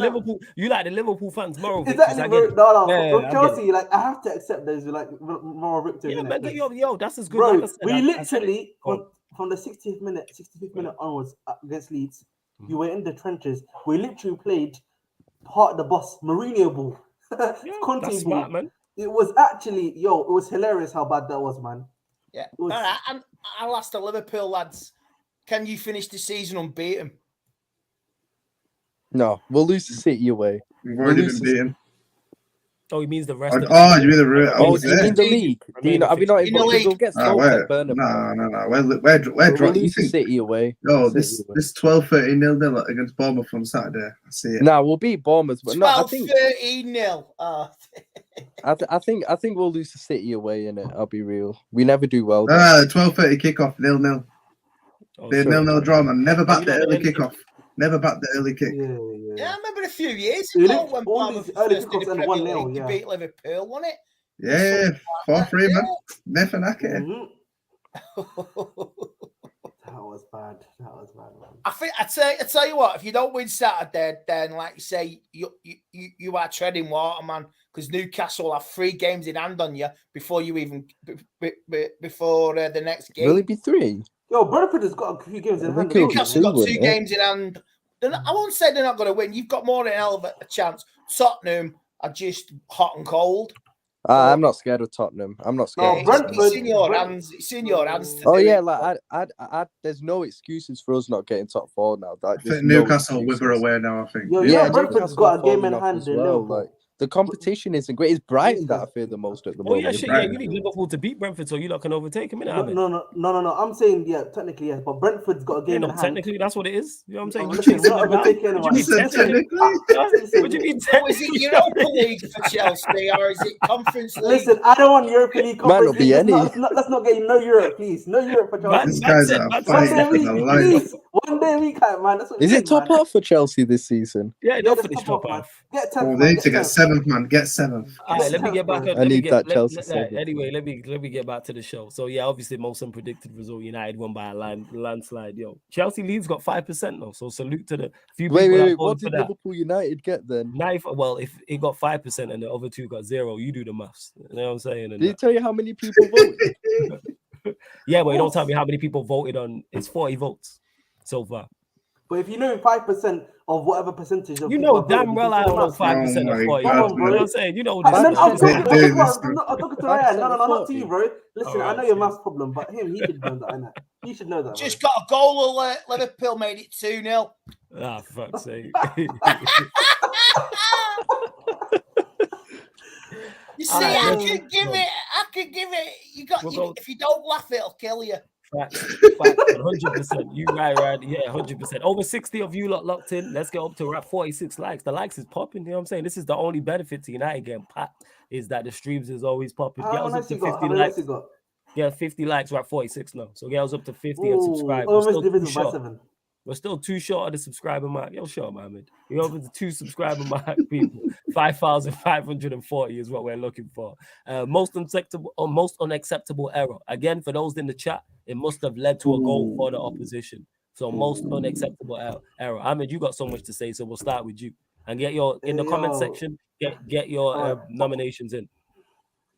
You like the Liverpool fans, moral victories. Exactly, I get bro. it. No, Yeah, from I get Chelsea, like I have to accept those like moral victories. Yeah, man, yo, that's as good. Bro, Like I said, we literally Go on. from the 65th minute onwards against Leeds, you were in the trenches. We literally played part of the boss, Mourinho ball, Conte That's ball. smart, man. It was actually, it was hilarious how bad that was, man. Yeah. Was- All right. I'll ask the Liverpool lads, can you finish the season unbeaten? No, we'll lose to City away. We've already been beaten. Oh, he means the rest of the Oh, you mean the Oh, do you mean the league? Do you know? Have you not In the involved? league. We'll get No, smoked at Burnham. We're We'll drawing. You lose to think? City away. No, City this away. 12-13 0 against Bournemouth on Saturday. I see it. Nah, we'll beat Bournemouth, but no, I 12-13-0. think we'll lose to City away in it. I'll be real. We never do well. The 12-30 kickoff 0-0. Oh, The sure. 0-0 draw, man. Never back the early early kickoff. Never back the early kick. Yeah, I remember a few years You ago look- when all Bournemouth these early first did kickoffs the end Premier 1-0, League to yeah. beat Liverpool, wasn't it? Yeah, 4-3, man. Never knack it. Mhm. That was bad. That was bad, man. I think I tell you what, if you don't win Saturday, then like you say, you are treading water, man. Because Newcastle will have 3 games in hand on you before you even before the next game. Will it be 3? Yo, Brentford has got a few games in I hand. think it'll be Newcastle's got 2 wouldn't it? games in hand. I won't say they're not going to win. You've got more than a hell of a chance. Tottenham are just hot and cold. I'm not scared of Tottenham. I'm not scared. No, of Brentford- Tottenham. It's in your hands. It's in your hands. To Oh do yeah, it. like I there's no excuses for us not getting top 4 now. Like, I there's think no Newcastle excuses. wither away now, I think. Yo, Yeah, Brentford's Newcastle got a game falling in off hand as in well. Liverpool. Like the competition isn't great. It's Brighton that I fear the most at the Oh moment. yeah, shit, yeah. You need Liverpool to beat Brentford, so you lot can overtake him. No. I'm saying, yeah, technically, yes, but Brentford's got a game in hand. Technically, that's what it is. You know what I'm saying? Oh, You listen, chasing we're them not down. overtaking What do you mean anyone. technically? What do you mean Oh, is it technically? Europa League for Chelsea or is it Conference League? Listen, I don't want European League Might Conference not be League. any. Let's not get no Europe, please. No Europe for Chelsea. This guy's a Man One fight day a for week, the life. please. One day a week, man. That's what Is we it need, top man. half for Chelsea this season? Yeah, Yeah, don't that's finish top top man. half. Get 10th, Oh, man. they need Get to get 10th. 7th, man. Get 7th. All right, let me get back. I Let me need get that Chelsea let- 7th. Anyway, let me get back to the show. So yeah, obviously most unpredicted result. United won by a landslide. Yo, Chelsea leads got 5% though. So salute to the few people that Wait. voted What for did that. Liverpool United get then? Well, if it got 5% and the other 2 got 0, you do the maths. You know what I'm saying? And Did it tell you how many people voted? yeah, but you don't tell me how many people voted on. It's 40 votes so far. But if you know 5% of whatever percentage of You people know have voted, damn you well can I do don't the know maths. 5% Oh of my 40. God, You know bro. what I'm saying? You know And this. then I'm man. talking Doing this about, stuff. I'm talking to Ryan. No, 5% not to you, of bro. Listen, I Alright, know your see. maths problem, but he should know that, innit? He should know that. Just got a goal. Liverpool made it 2-0. Ah, for fuck's sake. You see, Alright, I let's could give go. it. I could give it. We'll go. If you don't laugh, it'll kill you. Facts, 100%. You right, yeah, 100%. Over 60 of you lot locked in. Let's get up to around 46 likes. The likes is popping. You know what I'm saying? This is the only benefit to United getting packed is that the streams is always popping. Get How us many up to likes you got? 50 How many likes likes. you got? Yeah, 50 likes. We're at 46 now. So get us up to 50 and Ooh, subscribe. We're almost still too divisible by short. 7. We're still too short of the subscriber mark. Yo, sure, Mohammed. We're over the 2 subscriber mark, people. 5,540 is what we're looking for. Most unacceptable error. Again, for those in the chat, it must have led to a goal for the opposition. So most unacceptable error. Ahmed, you got so much to say, so we'll start with you. And get your in the comment section, get your nominations in.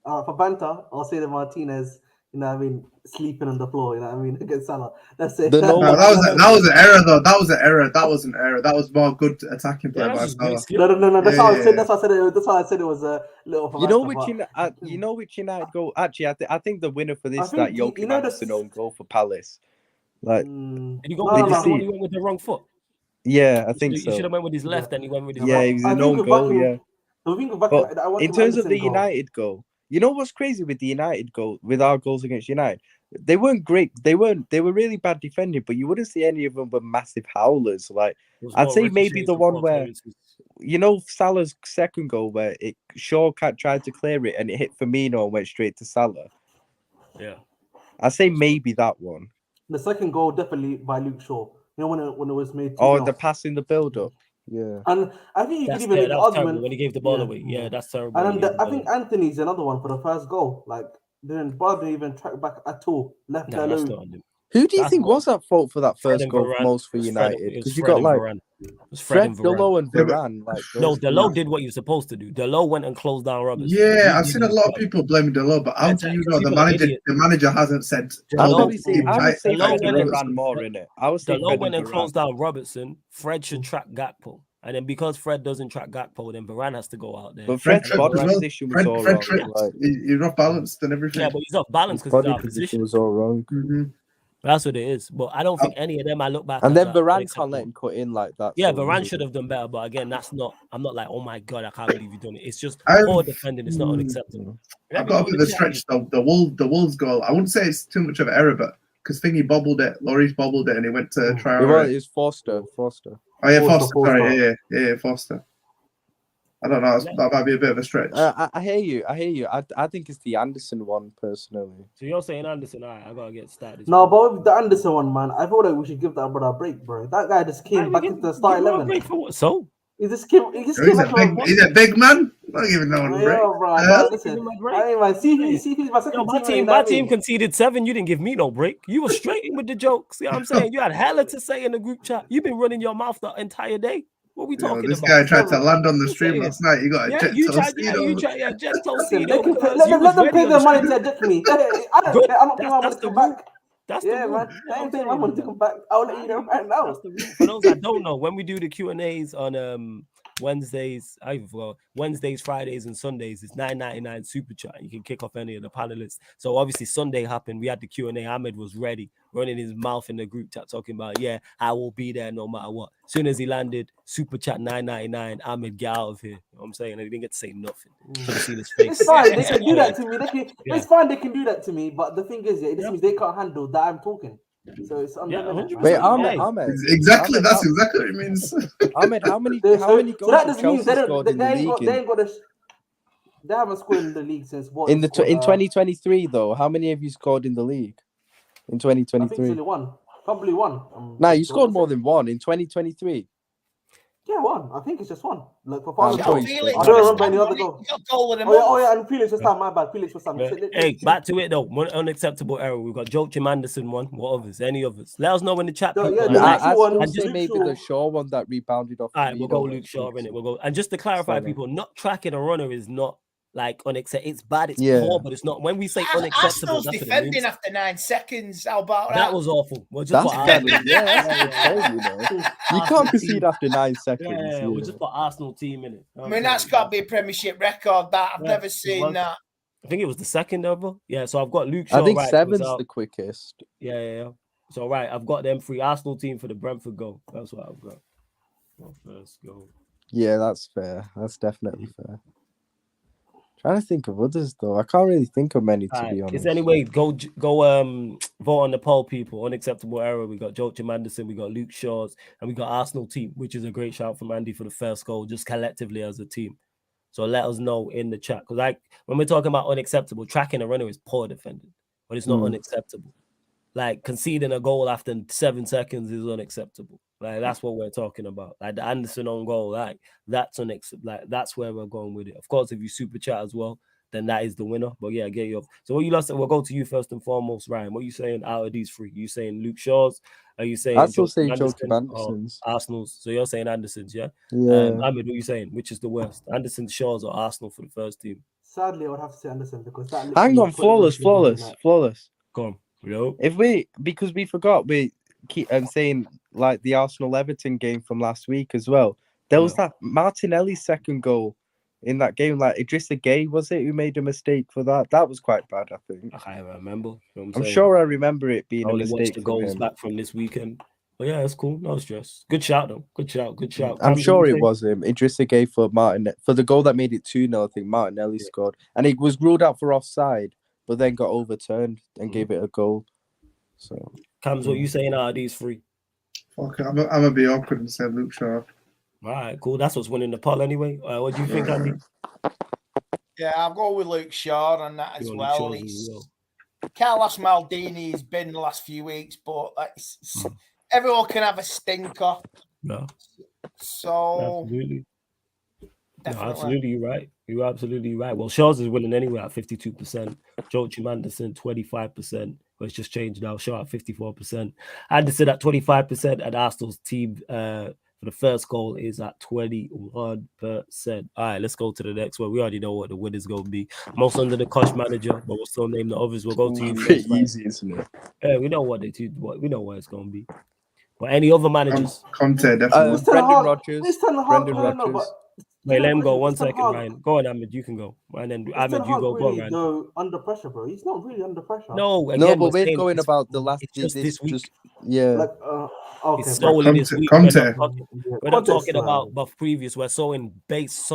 For banter, I'll say that Martinez you know what I mean, sleeping on the floor, you know what I mean, against Salah. That's it. The No, no- that was an error though. That was an error. That was an error. That was more good attacking play Yeah, by that's just great Salah. skill. No. That's Yeah, how I said. yeah. That's why I said it. That's why I said it was a little. You know Master, which United goal. Actually, I think the winner for this is think that you Joachim know Anderson the. own goal for Palace. Like, Did he go No, with no, his no. left see- one? He went with the wrong foot. yeah, I think He should so. have went with his left, and he went with his Yeah, right. he was I an think own with goal. Joachim- Yeah. I think But in terms of the Anderson goal. United goal, you know what's crazy with the United goal, with our goals against United? They weren't great. They were really bad defending, but you wouldn't see any of them were massive howlers. Like, It was I'd more say maybe ricochets the and one more where, clearances. you know, Salah's second goal where Shaw tried to clear it and it hit Firmino and went straight to Salah. Yeah. I say maybe that one. The second goal definitely by Luke Shaw. You know when it was made. Oh, the pass in the build up. Yeah. And I think you could That's even make the that was terrible argument when he gave the ball yeah. away. Yeah, that's terrible. And when he then gave the I ball think away. Anthony's another one for the first goal. Like, didn't even track back at all. Left Nah, that's alone. not on him. Who do you That's think not- was at fault for that Fred first and goal Varane. most for It was Fred and- United? it was Because you Fred got and like Varane. It was Fred, and Varane. Delo, and Yeah, but- Varane. Like No, those Delo three. did what he was supposed to do. Delo went and closed down Robertson. Yeah, He I've did seen a his lot of job. people blaming Delo, but how do you know People are idiots. the manager hasn't said? I Delo- would say Delo Fred went and and- Varane more in it. I would say Delo Fred went and Varane. closed down Robertson. Fred should track Gakpo. And then because Fred doesn't track Gakpo, then Varane has to go out there. But Fred's Fred body as well. position was all wrong. Like, He's off balanced and everything. Yeah, but he's off balance his because he's body out of position position. was all wrong. Mhm. That's what it is. But I don't think any of them I look back And as then that Varane unacceptable. can't let him cut in like that. Yeah, so Varane easy. should have done better, but again, that's not. I'm not like, oh my god, I can't believe you done it. It's just I've- poor defending. It's not unacceptable. I've got a bit of a stretch though. The Wolves goal. I wouldn't say it's too much of an error, but because Thingy bobbled it, Lloris bobbled it, and he went to try. It was Foster. Oh yeah, Foster. Sorry, yeah, Foster. I don't know. That might be a bit of a stretch. I hear you. I think it's the Anderson one personally. So you're saying Anderson? All right, I gotta get started. No, but with the Anderson one, man, I feel like we should give that brother a break, bro. That guy just came back into the start 11. For what? So He just came back He's a big man. Not giving no one a break. Yeah, bro. Yeah. Listen, I mean, man, see if he's my second team. my team conceded 7. You didn't give me no break. You were straight in with the jokes. You know what I'm saying? You had hella to say in the group chat. You've been running your mouth the entire day. What are we talking This about? guy tried to land on the stream last night. You got a jet you tried, Jet Tostino. Let them pay their money to eject me. I don't care. I'm not paying my money to come back. That's Yeah, the man. rule. I ain't paying my money to come back. I'll let you know right now. That's the rule. For those that don't know, when we do the Q&As on Wednesdays, Wednesdays, Fridays, and Sundays, it's $9.99 super chat. You can kick off any of the panelists. So obviously Sunday happened. We had the Q&A. Ahmed was ready, running his mouth in the group chat, talking about, yeah, I will be there no matter what. As soon as he landed, super chat $9.99. Ahmed, get out of here. You know what I'm saying? And he didn't get to say nothing. Should have seen his face. It's fine. They can do that to me. It's fine. They can do that to me. But the thing is, this means they can't handle that I'm talking. So it's on them. 100%. Wait, Ahmed. Exactly. That's exactly what it means. Ahmed, how many So goals that have just means Chelsea scored in the league? They haven't scored in the league since what? In 2023 though, how many have you scored in the league? In I think it's 2023? only one. Probably one. No, you scored more than one in 2023. Yeah, one. I think it's just one. Like for I'm Father sure Goal. Felix I don't remember any other goal. Goal Oh yeah, and Felix was time. My bad. Felix was time. Hey, back to it though. One unacceptable error. We've got Joachim Anderson one. What others? Any others? Let us know in the chat. Yeah, people. the I one. still And say Luke maybe Shaw. the Shaw one that rebounded off. All right, we'll go Firmino Luke Shaw in it. and We'll go. And just to clarify, Salah. people, not tracking a runner is not like unacceptable. It's bad. It's Yeah. poor, but it's not. When we say unacceptable, Arsenal's that's what it defending means. after 9 seconds. How about that? That was awful. We'll just That's put kind Arsenal. of, that's what I'm saying, You can't concede after 9 seconds. Yeah, we'll just put Arsenal team in it. I mean, that's got to be a Premiership record. That I've never seen that. I think it was the second ever. Yeah, so I've got Luke Shaw. I think right, 7's was out. the quickest. Yeah. So right, I've got them 3 Arsenal team for the Brentford goal. That's what I've got. First goal. Yeah, that's fair. That's definitely fair. Trying to think of others though. I can't really think of many to be honest. Is anyway, go vote on the poll, people. Unacceptable error. We got Joachim Anderson, we got Luke Shaw's, and we got Arsenal team, which is a great shout from Andy for the first goal, just collectively as a team. So let us know in the chat. Because like when we're talking about unacceptable, tracking a runner is poor defending, but it's not unacceptable. Like conceding a goal after 7 seconds is unacceptable. Like that's what we're talking about. Like the Anderson on goal, like that's unacceptable. Like that's where we're going with it. Of course, if you super chat as well, then that is the winner. But yeah, get you off. So what you lost? We'll go to you first and foremost, Ryan. What are you saying out of these 3? You saying Luke Shaw's? Are you saying I still say Joachim Joachim Anderson's. Arsenal's? So you're saying Anderson's, yeah? Yeah. Ahmed, what are you saying? Which is the worst? Anderson, Shaw's, or Arsenal for the first team? Sadly, I would have to say Anderson because that. Hang literally on, put everyone to the bottom of flawless. Come on, yo. If because we forgot, we keep saying like the Arsenal Everton game from last week as well. There was that Martinelli's second goal in that game. Like Idrissa Gueye, was it, who made a mistake for that? That was quite bad, I think. I can't remember. You know what I'm saying? sure I remember it I being a only watched mistake the from goals him. back from this weekend. But yeah, it's cool. No stress. Good shout though. Good shout. I'm Cam, sure what you it say? was him. Idrissa Gueye for the goal that made it 2-0. I think Martinelli scored, and it was ruled out for offside, but then got overturned and gave it a goal. So Cam's, what you saying out of these three? Fuck it, I'm gonna be awkward and say Luke Shaw. All right, cool. That's what's winning the poll anyway. What do you think, Andy? Yeah, I'll go with Luke Shaw on that as You're well. Luke Shaw as well. Carlos Maldini has been the last few weeks, but everyone can have a stinker. No, So absolutely. definitely. No, absolutely, you're right. You're absolutely right. Well, Shaw's is winning anyway at 52%. Joachim Anderson, 25%. Well, it's just changed now. Shaw at 54%. Anderson at 25%. And Arsenal's team for the first goal is at 21%. All right, let's go to the next one. We already know what the winner's going to be. Most under the Kosh manager, but we'll still name the others. We'll go to you pretty first. easy, isn't it? Yeah, we know what we know what it's going to be. But any other managers? Conte, definitely. It's Ten Brendan Hag. Rodgers. It's Ten Hag. Brendan No, but Rodgers. Wait, let him go. it's 1 Ten second, Hag. Ryan. Go on, Ahmed. You can go. And then Is Ahmed, Ten you Hag go. Go on, really Ryan. though under pressure, bro? He's not really under pressure. No, again, No, but we're saying going it's- about the last. It's just this week. yeah. Like, okay, It's bro. solely this Conte- week. Conte. We're not Conte's, talking about buff previous. We're solely based.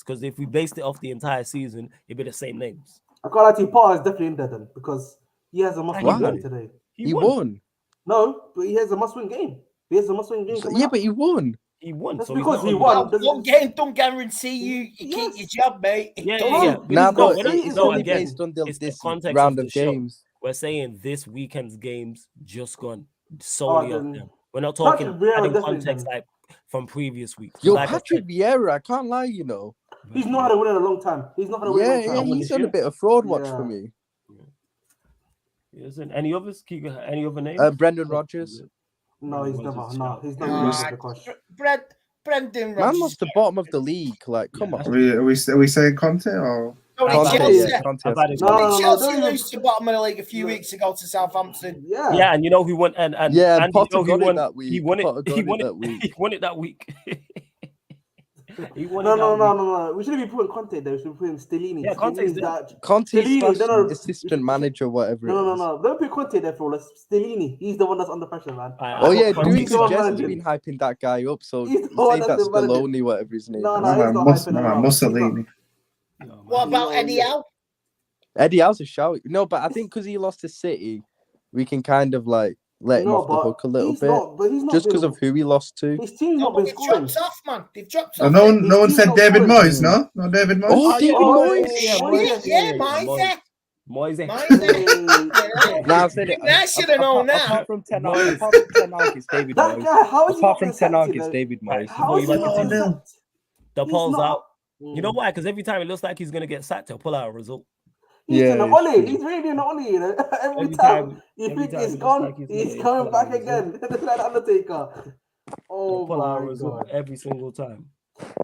Because if we based it off the entire season, it'd be the same names. I can't lie to you, Paul is definitely in there then because he has a must-win Why? game today. He won. No, but he has a must-win game. He has a must-win game. Yeah, but he won. He won. That's so he's because not he under won. the- One game don't guarantee you keep your job, mate. It Yeah, doesn't. yeah, yeah. Nah, No, but we're not- it's no, only again, based on it's the this context round of of the show. games. We're saying this weekend's games just gone solely Oh, on then- them. We're not talking Patrick Vieira adding definitely context then. like from previous weeks. Yo, Like I Patrick said, Vieira, I can't lie, you know. He's not had a win in a long time. He's not had a win in a long Yeah, time. won he's this on a year. bit of fraud watch Yeah. for me. Isn't any others? Any other names? Brendan Rodgers. No, he's never. No, he's not Nah, really under the cosh. Brendan Man Rodgers. lost the bottom of the league. Like, come Yeah, on. Are we saying Conte or? Sorry, Conte, Chelsea. yeah, Conte. I've had it. No, Chelsea don't even- lose to the bottom of the league a few weeks ago to Southampton. Yeah. Yeah, and you know who won? And Yeah, Andy, Potter you know who got it won? that week. He won it. Potter got He it won that it. week. He won it that week. He won No, it that week. no. We shouldn't be putting Conte there. We should be putting Stellini. Yeah, Conte's Stellini's there. that. Conte Stellini, slash no. assistant manager, whatever it is. No. Don't put Conte there for us. Stellini. He's the one that's under pressure, man. Oh yeah, Conte doing He's the one suggests managing. been hyping that guy up. So He's the say one that's that's the manager. Scaloni, whatever his name No, is. no, he's not hyping him up. Mussolini. What about Yeah, Eddie yeah. Howe? Eddie Howe's a shout. No, but I think because he lost to City, we can kind of like let him No, off the but hook a little he's bit. not- but he's not Just because been- of who he lost to. His team's No, not but been they've scoring. dropped off, man. They've dropped No, off. no one He's said not David scoring. Moyes, no? No, David Moyes. Oh, David Moyes. Yeah, Moise. Now I've said it. I should have known Apart that. from Ten Hag, it's David That Moyes. guy, how is he Apart not from getting Ten sacked, Hag, you it's know? David Moyes. How is he not getting 0-0. sacked? The He's polls not- out. You know why? Because every time it looks like he's gonna get sacked, he'll pull out a result. He's Yeah, doing an it's ollie. true. He's really doing an ollie, you know. Every Every time time- you every think time it's it looks gone, like he's he's gonna coming pull back out a again. It's like the Undertaker. Oh Pull out a my result god. every single time.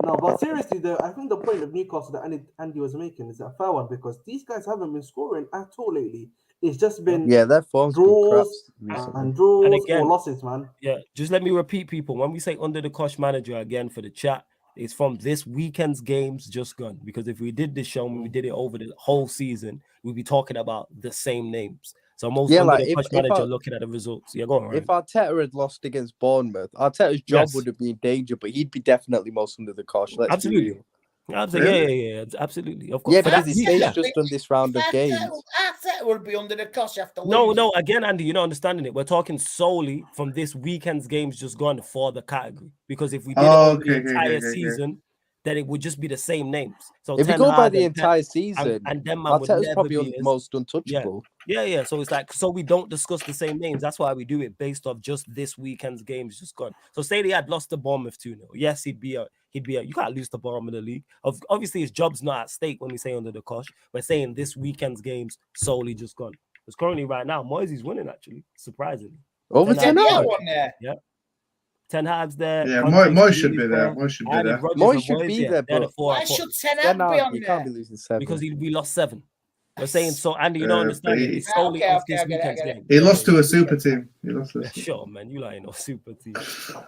No, but seriously though, I think the point of Newcastle that Andy was making is a fair one because these guys haven't been scoring at all lately. It's just been Yeah, their form's been crap draws recently. and draws And again- or losses, man. Yeah, just let me repeat, people. When we say under the Kosh manager again for the chat, it's from this weekend's games just gone. Because if we did this show and we did it over the whole season, we'd be talking about the same names. So most Yeah, under like the Kosh if manager I- looking at the results. Yeah, go on. Ryan. If Arteta had lost against Bournemouth, Arteta's job Yes. would have been in danger, but he'd be definitely most under the cosh. Let's be Absolutely. real. Absolutely. Yeah, absolutely. Of course. Yeah, For because that he season, stays just on this round of games. Arteta would be under the cosh after No, again, Andy, you're not understanding it. We're talking solely from this weekend's games just gone for the category. Because if we did it over the entire season, then it would just be the same names. So If we Ten go by Hag the and Pep entire season, and them man would Arteta's never probably be as- most untouchable. Yeah. So it's like, so we don't discuss the same names. That's why we do it based off just this weekend's games just gone. So say they had lost to Bournemouth 2-0. Yes, he'd be a, you can't lose to Bournemouth in the league. Obviously, his job's not at stake when we say under the cosh. We're saying this weekend's games solely just gone. Because currently right now, Moyes is winning actually, surprisingly. Over Ten 10 Hag. hours. one there. Yeah. Ten Hag's there. Yeah, Conte's Moy should be Rooney's there. Moy should be I did there. Rodgers Moy and should Moyes, be yeah. there, They're the but four. Why should Ten Hag Ten be Hag, on you there? can't be losing 7. Because we lost 7. We're saying so, Andy. You don't but understand it. he- It's solely Okay, off okay, this I get it, I weekend's get it. game. He Yeah, lost yeah, to a super team. He lost to a yeah. super Sure, man. You like ain't no super team.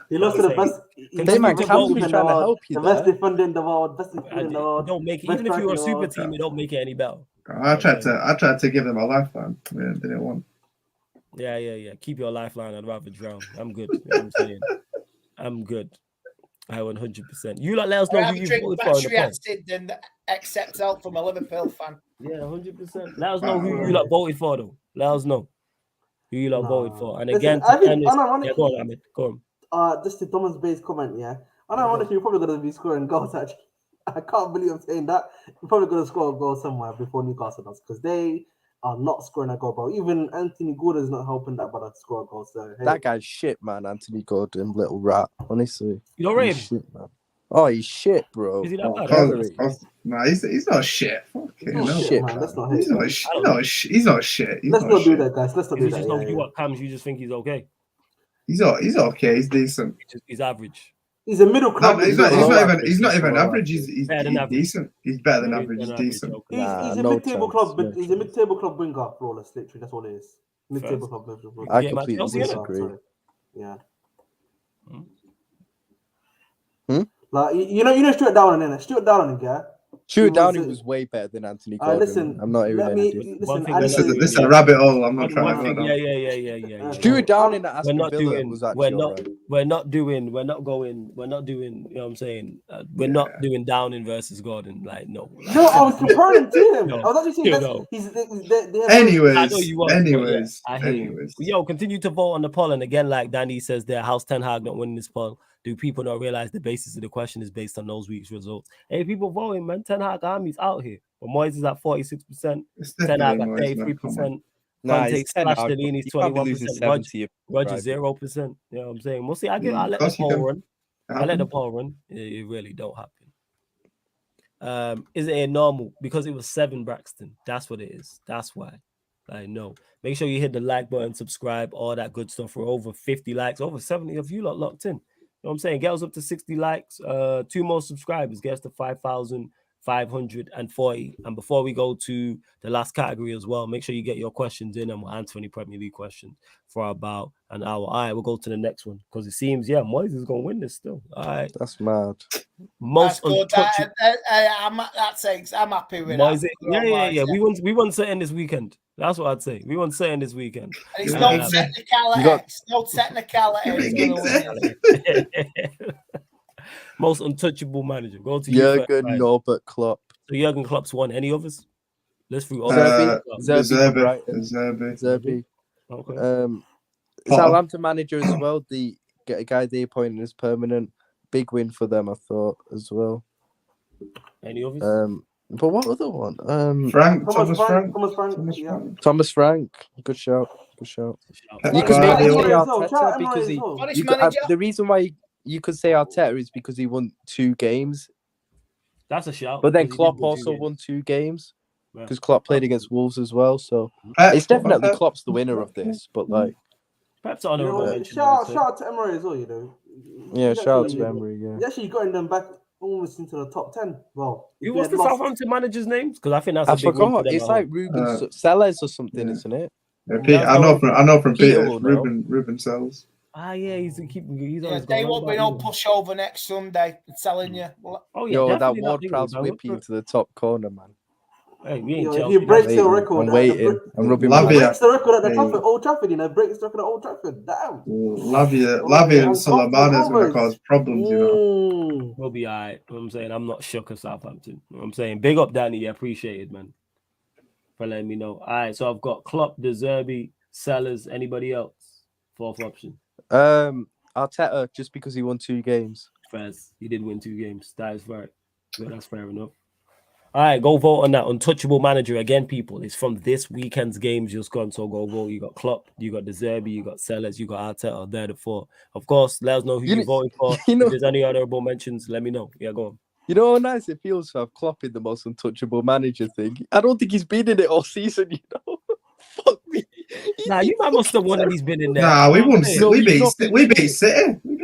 He lost to the best. Hey, man, best Cam was defender in trying the to world, help you the best there. defender in the world, best defender in the world. Don't make it. best Even if striker you were a in the super world. team, it don't make it any better. I tried to give them a lifeline. They didn't want. Yeah. Keep your lifeline. I'd rather drown. I'm good. You know what I'm saying? I'm good. I 100%. You lot let us know I'd who rather you drink voted for in the battery poll. acid than accept help from a Liverpool fan. Yeah, 100%. Let us know who you lot voted for, though. Let us know who you lot voted for. And Listen, again, I think, yeah, go unironically, on, Ahmed. Go on. just to Thomas Bay's comment, yeah. Unironically, you're probably going to be scoring goals, actually. I can't believe I'm saying that. You're probably going to score a goal somewhere before Newcastle does, because they are not scoring a goal, bro. Even Anthony Gordon's not helping that brother to score a goal. So, hey. That guy's shit, man. Anthony Gordon, little rat. Honestly, You don't rate he's him? shit, man. Oh, he's shit, bro. Is he that bad? Nah, he's not shit. Okay, Oh, no. shit, man. Let's not hate He's him. not shit. He's not shit. Let's not do that, guys. Let's not Is do it that. just Yeah, not you yeah. what Cams? You just think he's okay? He's okay. He's decent. He's average. He's a middle No, club. he's below not average. even average. He's Better than average. decent. He's better than Better average. than He's average, decent. okay. He's Nah, a no mid-table chance, club, no but he's a mid-table club winger, flawless. Literally, that's all it is. Mid-table club. I Yeah, man, completely Chelsea, innit? disagree. Sorry. Yeah. Hmm? Like you know, Stuart Downing, innit? Stuart Downing, yeah. Stuart was, Downing was way better than Anthony Gordon. Listen, I'm not even let any me different. One listen. thing I we're listen. not This is doing, a rabbit hole. I'm not trying One to thing, go down. yeah. Stuart Downing at We're Aston not Villa doing. was We're actually not. alright. We're not doing. We're not going. We're not doing. You know what I'm saying? We're not doing Downing versus Gordon. Like no. Like, No, I was comparing him to him. No, I was actually saying you that's know. they're I know you was, but yeah, Anyways. I hear you. Yo, continue to vote on the poll. And again, like Danny says there, how's Ten Hag not winning this poll? Do people not realize the basis of the question is based on those week's results? Hey, people voting, man. Ten Hag army's out here. But Moyes is at 46%. It's Ten Hag definitely at Moyes, man. Come on. 33%. Nah, Conte he's 10 slash out. Delaney's You can't be losing 21%. 70. Roger 0%. You know what I'm saying? We'll see. I Yeah, let of the course you poll can. run. I let the poll run. It really don't happen. Is it a normal? Because it was 7, Braxton. That's what it is. That's why. I know. Make sure you hit the like button, subscribe, all that good stuff. We're over 50 likes, over 70 of you lot locked in. You know what I'm saying? Get us up to 60 likes. 2 more subscribers. Get us to 5,540. And before we go to the last category as well, make sure you get your questions in and we'll answer any Premier League questions for about an hour. All right, we'll go to the next one because it seems, Moyes is going to win this still. All right. That's mad. Most untouchable. I'm happy with Moyes, that. yeah. We won certain this weekend. That's what I'd say. We won certain this weekend. And it's no technicalities. No technicalities. Most untouchable manager. Go to Jurgen Norbert Klopp. So Jurgen Klopp's won. Any others? Let's through all Zerbi. Okay. Southampton manager as well. The guy they appointed as permanent. Big win for them, I thought, as well. Any others? But what other one? Thomas Frank. Thomas Frank. Good shout. You You could maybe say Arteta because the reason why you could say Arteta is because he won 2 games. That's a shout. But then Klopp also won 2 games because Klopp played against Wolves as well. So it's definitely Klopp's the winner of this. But like, perhaps honorable mention. Shout out to Emery as well. You know. Yeah, shout out to Emery. Yeah. He actually got them back almost into the top 10. Well, what's the Southampton manager's names? Because I think that's I a big win for them. It's like Ruben Sellers or something, isn't it? I know from Peter. Ruben Sells. Yeah, he's they won't be no pushover next Sunday. I'm telling you. Oh yeah, yo, that Ward-Prowse whippy into the top corner, man. Hey, we ain't he breaks the record. I'm waiting. I'm rubbing my breaks the record at the Trafford, Old Trafford. You know, breaks the record at Old Trafford. Damn. Lavia and Solomon is going to cause problems. You know, we'll be alright. You know what I'm saying, I'm not shook of Southampton. You know what I'm saying, big up Danny. Appreciate it, man, for letting me know. All right, so I've got Klopp, De Zerbi, Sellers. Anybody else? 4th option. Arteta, just because he won 2 games. Fairs. He did win 2 games. That is right. So that's fair enough. All right, go vote on that. Untouchable manager again, people. It's from this weekend's games just gone. So go vote. You got Klopp, you got De Zerbi, you got Sellers, you got Arteta. They're the 4. Of course, let us know who you voted for. If there's any honorable mentions, let me know. Yeah, go on. You know how nice it feels to have Klopp in the most untouchable manager thing? I don't think he's been in it all season, you know. Fuck me. Nah, you might must have won and he's been in there. Nah, we beat City. We beat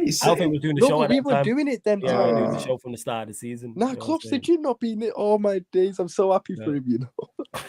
He's I don't think we're doing the No, show but at we that were time. doing it then. Yeah, we're doing the Oh. show from the start of the season. Nah, you know what I'm Klopp's the saying? gym not being it all my days. I'm so happy for Yeah. him, you know.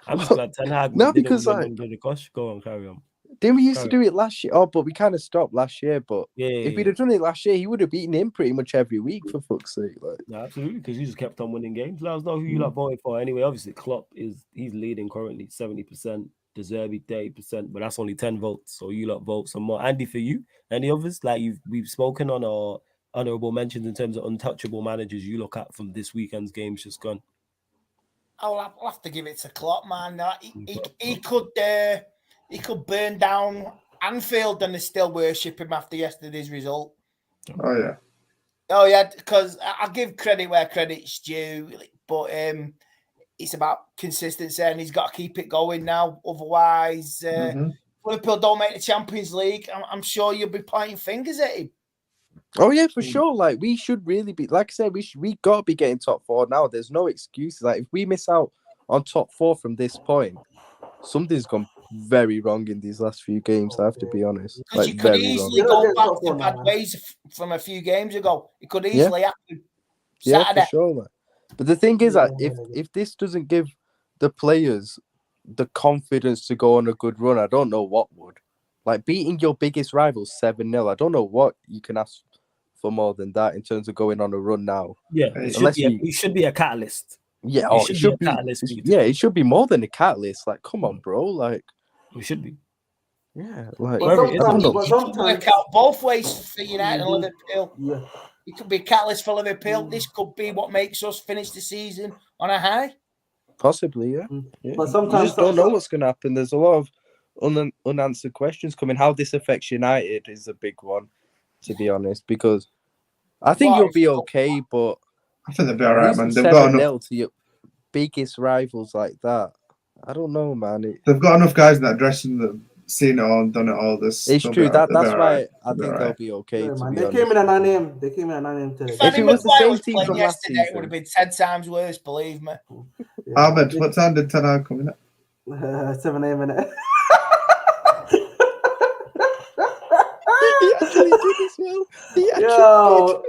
I'm just glad Ten Hag No, didn't because, win like- under the cosh. Go on, carry on. Then we used to Carry do it last year. Oh, but we kind of stopped last year. But Yeah, if we'd have done it last year, he would have beaten him pretty much every week, for fuck's sake. Like, no, absolutely, because you just kept on winning games. Let us know who you Mm. lot voted for. Anyway, obviously, Klopp he's leading currently 70%, Deserby 30%, but that's only 10 votes. So you lot vote some more. Andy, for you, any others like we've spoken on or honourable mentions in terms of untouchable managers you look at from this weekend's games just gone? I'll have to give it to Klopp, man. He could burn down Anfield and they still worship him after yesterday's result. Oh, yeah. Oh yeah, because I'll give credit where credit's due, but it's about consistency and he's got to keep it going now. Otherwise, Liverpool don't make the Champions League. I'm sure you'll be pointing fingers at him. oh yeah, for sure. Like, we should really be, like I said, we got to be getting top 4 now. There's no excuses. Like, if we miss out on top 4 from this point, something's gone very wrong in these last few games. I have to be honest. Because Like, you could very easily wrong. Yeah, go back top to four bad now, man. ways from a few games ago. It could easily happen. Yeah, Saturday. for sure. Like. But the thing is, that Yeah. if this doesn't give the players the confidence to go on a good run, I don't know what would. Like, beating your biggest rivals 7-0, I don't know what you can ask for more than that in terms of going on a run now. Yeah, Unless it should be a catalyst. Yeah, It it should should be be. a catalyst for you to Yeah, it should be more than a catalyst. Like, come on, bro. Like, It should be. yeah, like, But Wherever it is, I don't sometimes, know. but It could sometimes, work out both ways for United and Mhm. Liverpool. yeah. It could be a catalyst for Liverpool. This could be what makes us finish the season on a high. Possibly, yeah. Mm. Yeah. But You sometimes- just don't know what's going to happen. There's a lot of unanswered questions coming. How this affects United is a big one, to be honest, because I think Well, you'll be okay, but I think they'll be all right, losing man. They've got 7-0 enough. to your biggest rivals like that, I don't know, man. They've got enough guys in that dressing that seen it all and done it all. It's They'll true. be all right. That's They'll be all why right. I They'll be think all they'll right. be okay, Yeah, to man. be They honest. came in at 9 a.m. They came in at 9 a.m. today. If any it was the same was team playing from last yesterday, it season. would have been 10 times worse, believe me. Yeah. Ahmed, what time did Ten Hag come in? 7 a.m. innit? He actually did as well. He actually Yo,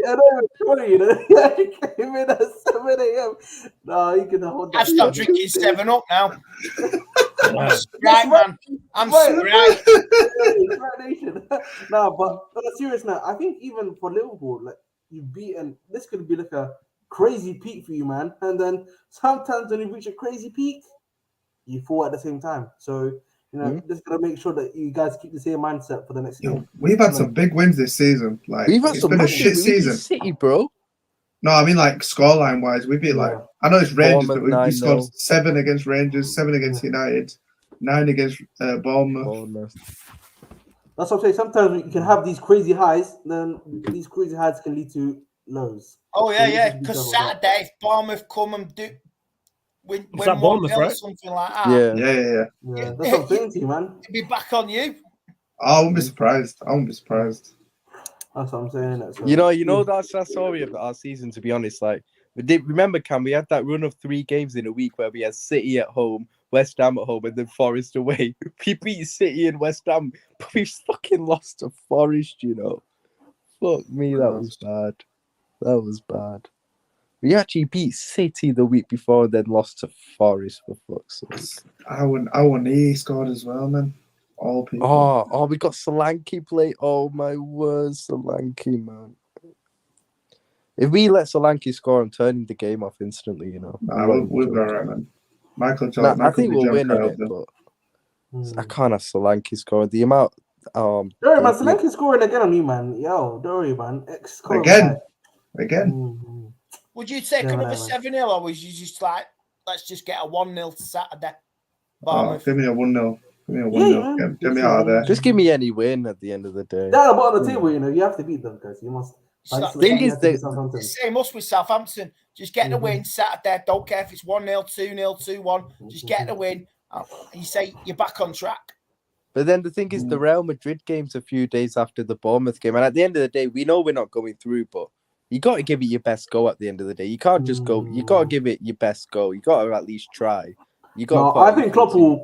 I don't even know, you know. Yeah, he came in at 7 a.m. No, he can hold that. I've stopped drinking 7-Up now. Wow. Right, man. I'm right. No, but on a serious note, I think even for Liverpool, like you've beaten, this could be like a crazy peak for you, man. And then sometimes when you reach a crazy peak, you fall at the same time. So you know, just gotta make sure that you guys keep the same mindset for the next Yo, game. we've had some big wins this season. Like, We've had it's some been a massive- shit we beat season. City, bro. No, I mean like scoreline wise, we beat like, I know it's Rangers, but Bournemouth we scored 9-0. 7 against Rangers, 7 against United, 9 against Bournemouth. That's what I'm saying. Sometimes you can have these crazy highs, then these crazy highs can lead to lows. Oh, So yeah, you yeah. just be Because careful with that. Saturday, if Bournemouth come and win that Bournemouth, 1-0 or right? something like that, Yeah. Yeah. Yeah, that's what I'm saying to you, man. it'll be back on you. I wouldn't be surprised. I wouldn't be surprised. That's what I'm saying. So, You know that's that story of our season. To be honest, like we did remember, Cam, we had that run of 3 games in a week where we had City at home, West Ham at home, and then Forest away. We beat City and West Ham, but we fucking lost to Forest. You know, fuck me, that was bad. That was bad. We actually beat City the week before, then lost to Forest, for fuck's sake. I wouldn't. He scored as well, man. All people. Oh, we got Solanke play. Oh my word, Solanke, man. If we let Solanke score, I'm turning the game off instantly, you know. Nah, we'll be all right, man. Michael Nah, Jordan. I think we'll win Jordan, it, but I can't have Solanke scoring. The amount. Don't worry, man. Solanke's scoring again on you, man. Yo, don't worry, man. Again. Would you take Yeah, another man. 7-0 or was you just like, let's just get a 1-0 to Saturday? Oh, Bournemouth. give me a 1-0. Give me a Yeah, 1-0. man. Get me out of there. Just give me any win at the end of the day. Down the bottom of the table, you know, you have to beat them, guys. You must. It's like- Thing is that- Same us with Southampton. Just get the win Saturday. Don't care if it's 1-0, 2-0, 2-1. Just get the win. You say you're back on track. But then the thing is, the Real Madrid game's a few days after the Bournemouth game. And at the end of the day, we know we're not going through, but you got to give it your best go at the end of the day. You can't just go. You got to give it your best go. You got to at least try. You got. No, I think Klopp will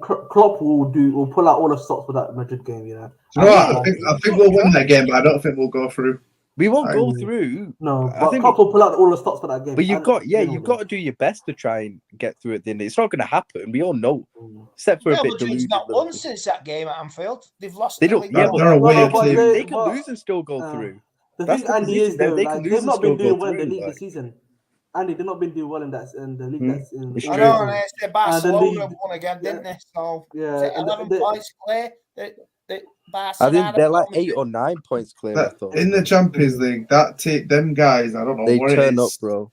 pull out all the stops for that Madrid game. You know. Do you know what? I think we'll win that game, but I don't think we'll go through. We won't go through. No, but Klopp will pull out all the stops for that game. But you've got to do your best to try and get through at the end. It's not going to happen. We all know. Except for a bit deluded. Not won since that game at Anfield. They've lost. They don't. Yeah, they're a weird team. They can lose and still go through. The thing, Andy, is though, like, they've not been doing well in the league this season. Andy, they've not been doing well in the league. That's in. I know, and it's Barcelona won again, didn't they? So yeah, 11 points clear. I think they're like 8 or 9 points clear. I thought. In the Champions League, them guys, I don't know they what turn it is. up, bro.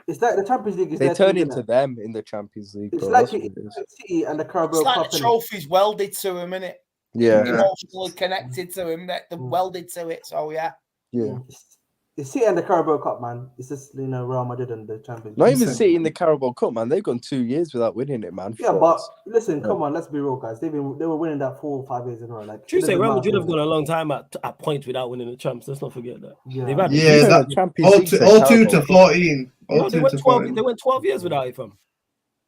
It's like the Champions League. They turn into them in the Champions League. It's bro. like City and the Carabao Cup. It's like the trophies welded to him, innit? Yeah. Emotionally connected to him, they're welded to it. So yeah. It's City and the Carabao Cup, man. It's just Real Madrid and the Champions League. Not even City in the Carabao Cup, man. They've gone 2 years without winning it, man. Yeah, but listen, come on, let's be real, guys. They were winning that 4 or 5 years in a row. Like, True say, Real Madrid have gone a long time at points without winning the champs. Let's not forget that. Yeah, they've had that Champions League. 02 to 14. They went 12 years without it, fam.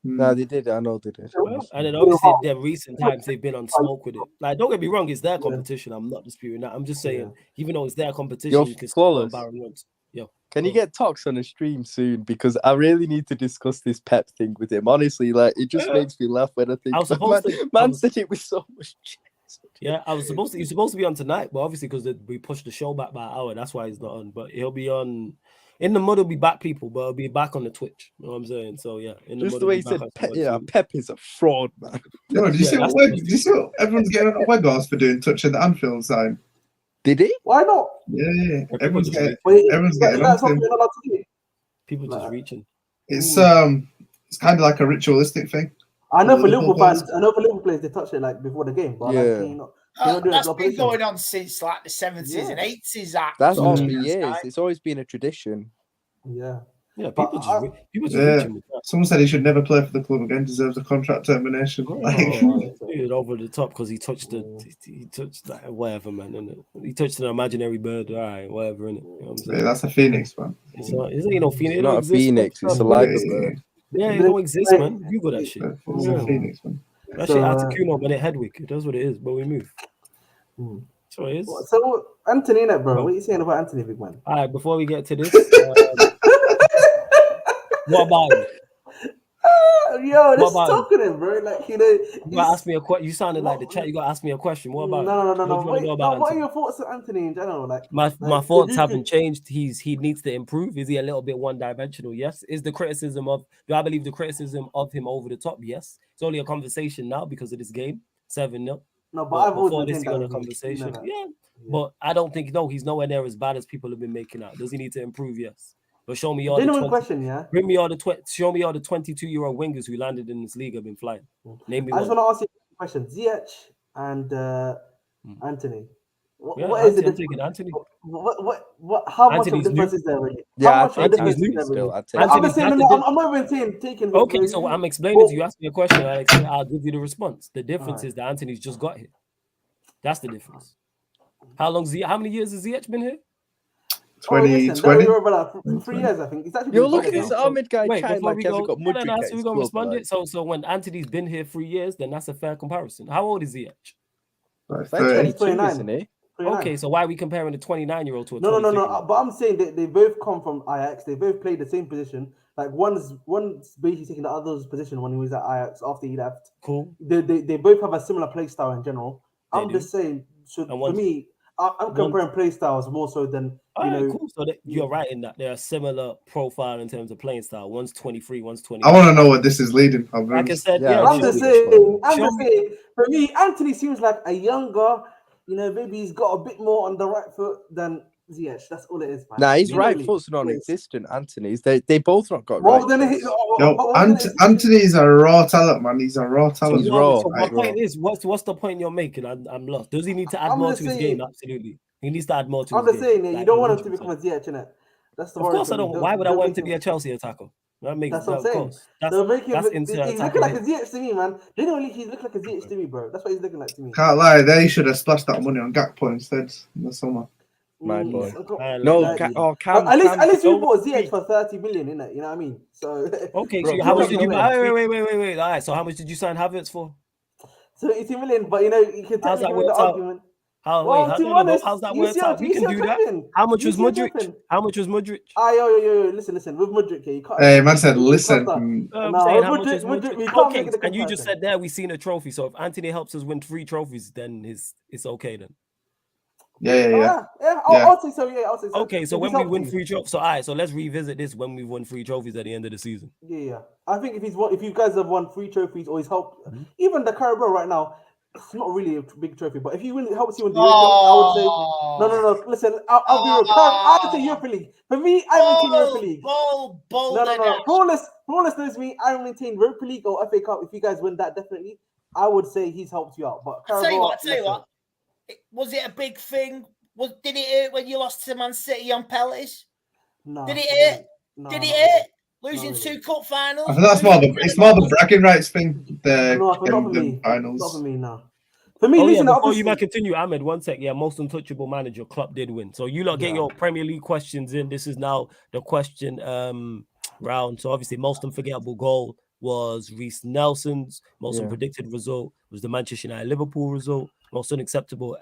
No, they did. I know they did. And then obviously, the recent times they've been on smoke with it. Like, don't get me wrong, it's their competition. I'm not disputing that. I'm just saying, even though it's their competition, you can flawless. Can you Cool. get Tox on a stream soon? Because I really need to discuss this Pep thing with him. Honestly, like it just makes me laugh when I think man said it with so much chest. Yeah, he's supposed to be on tonight, but obviously because we pushed the show back by an hour, that's why he's not on. But he'll be on. In the mud, he'll be back, people, but he'll be back on the Twitch. You know what I'm saying? So yeah, just the way he said, Pep is a fraud, man. No, do you see what everyone's getting on Wegos for doing touching the Anfield sign? Did he? Why not? Yeah. Everyone's getting that's on to people just reaching. It's kind of like a ritualistic thing. I know for Liverpool fans, players, they touch it like before the game. But that's been going on since like the 70s and 80s. That's all for years. It's always been a tradition. Yeah. Yeah, people just reaching with that. Someone said he should never play for the club again. Deserves a contract termination. Over the top because he touched that whatever, man. Innit? He touched an imaginary bird. All right, whatever. Innit? You know what I'm saying? That's a phoenix, man. It's not. Isn't it no phoenix? It's not a phoenix. It's a live bird. Yeah, it don't exist, man. Google that shit. It's a phoenix, man. That shit Articuno, man. It Hedwig. It does what it is, but we move. That's what it is. So Anthony, bro. What are you saying about Anthony, big man? All right, before we get to this. What about him? Yo, this talking him, bro. Like you gotta ask me a question. You sounded like the chat. You gotta ask me a question. What about? No. What are your thoughts on Anthony in general? Like my thoughts haven't changed. He needs to improve. Is he a little bit one-dimensional? Yes. Is the criticism of? Do I believe the criticism of him over the top? Yes. It's only a conversation now because of this game. 7-0. No, but I've always before been this, he got a conversation. Yeah. But I don't think he's nowhere near as bad as people have been making out. Does he need to improve? Yes. But show me all Bring me all the show me all the 22-year-old wingers who landed in this league have been flying. Name me. I just want to ask you a question. Ziyech and Anthony. What is it? Anthony. How much of a difference is there really? Yeah, I'm not even saying taking. Okay, so I'm explaining to you. Ask me a question. I'll give you the response. The difference is that Anthony's just got here. That's the difference. How many years has Ziyech been here? 2020. 3 years, I think. You're looking at this Ahmed guy chatting like he hasn't got Mudrick. So we're gonna respond it. So when Anthony's been here 3 years, then that's a fair comparison. How old is Ziyech? 29, isn't he? Okay, so why are we comparing a 29-year-old to a 20? No. But I'm saying that they both come from Ajax. They both played the same position. Like one's basically taking the other's position when he was at Ajax after he left. Cool. They both have a similar play style in general. I'm just saying. So for me, I'm comparing play styles more so than Cool. So you're right in that they're a similar profile in terms of playing style. One's 23, one's 20. I want to know what this is leading. Like I said, I'm just saying. For me, Anthony seems like a younger. Maybe he's got a bit more on the right foot than Ziyech. That's all it is, man. Nah, his right foot's non-existent. Anthony's. They both not got right. Anthony's a raw talent, man. He's a raw talent. He's raw. So my point is, what's the point you're making? I'm lost. Does he need to add more to his game? Absolutely. He needs to add more to his game. I'm just saying, you don't want him to become a Ziyech, innit? That's the Of course I don't. Why would I want him to be a Chelsea attacker? That's what I'm saying. He's looking like a Ziyech to me, man. Genuinely, he's looking like a Ziyech to me, bro. That's what he's looking like to me. Can't lie, they should have splashed that money on Gakpo instead in the summer. my boy. No, Like, Cam. at least we don't bought ZH for 30 million, innit? You know what I mean? So okay, Bro, so how you much did you know buy? what I Wait. All right, so how much did you sign Havertz for? So 80 million, but you know, you can How's that technically make the worked out? argument. How Well, wait, to be no, honest, how's that worked out? We can do that. How much was Mudryk? How much was Mudryk? Yo, listen. With Mudryk, you can't. Hey, man said, listen. I'm Nah, saying with how much was Mudryk, we Mudryk? can't Okay, make the and you just comparison. said there we seen a trophy. So if Anthony helps us win 3 trophies, then it's okay then. Yeah. I'll say so. Yeah, I'll say so. Okay, so If when he's we helped win you. 3 trophies, so all right, so let's revisit this when we won 3 trophies at the end of the season. Yeah. I think if you guys have won 3 trophies or he's helped, Mm-hmm. even the Carabao right now, it's not really a big trophy. But if he helps you win the Europa League, I would say no. Listen, I'll be real. I would say Europa League. For me, I maintain Europa League. No. Flawless knows me. I maintain Europa League or FA Cup. If you guys win that, definitely, I would say he's helped you out. But I'll tell you what. Carabao, Was it a big thing? Did it hurt when you lost to Man City on penalties? No. Did it hurt? Did it hurt? Losing really. 2 cup finals? I think that's more the bragging rights thing. Not for me. Finals. Not for me, no. For me, listen, before obviously, you might continue, Ahmed, 1 sec. Yeah, most untouchable manager, Klopp did win. So you lot get your Premier League questions in. This is now the question round. So obviously, most unforgettable goal was Reece Nelson's. Most unpredicted result was the Manchester United Liverpool result. Most unacceptable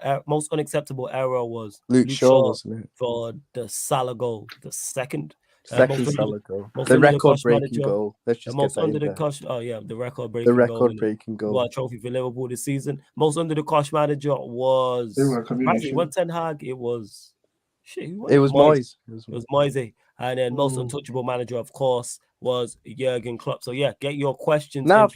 error was Luke Shaw, wasn't it? for the Salah goal, the second. Second Salah goal. Most The under record-breaking manager, goal. Let's the just most get that under in the there. cosh. Oh yeah, the record-breaking The goal. record-breaking goal. What a trophy for Liverpool this season. Most under the cosh manager was. It wasn't Ten Hag. It was. Shit, it was Moyes. It was Moyes. And then most untouchable manager, of course, was Jurgen Klopp. So yeah, get your questions. Now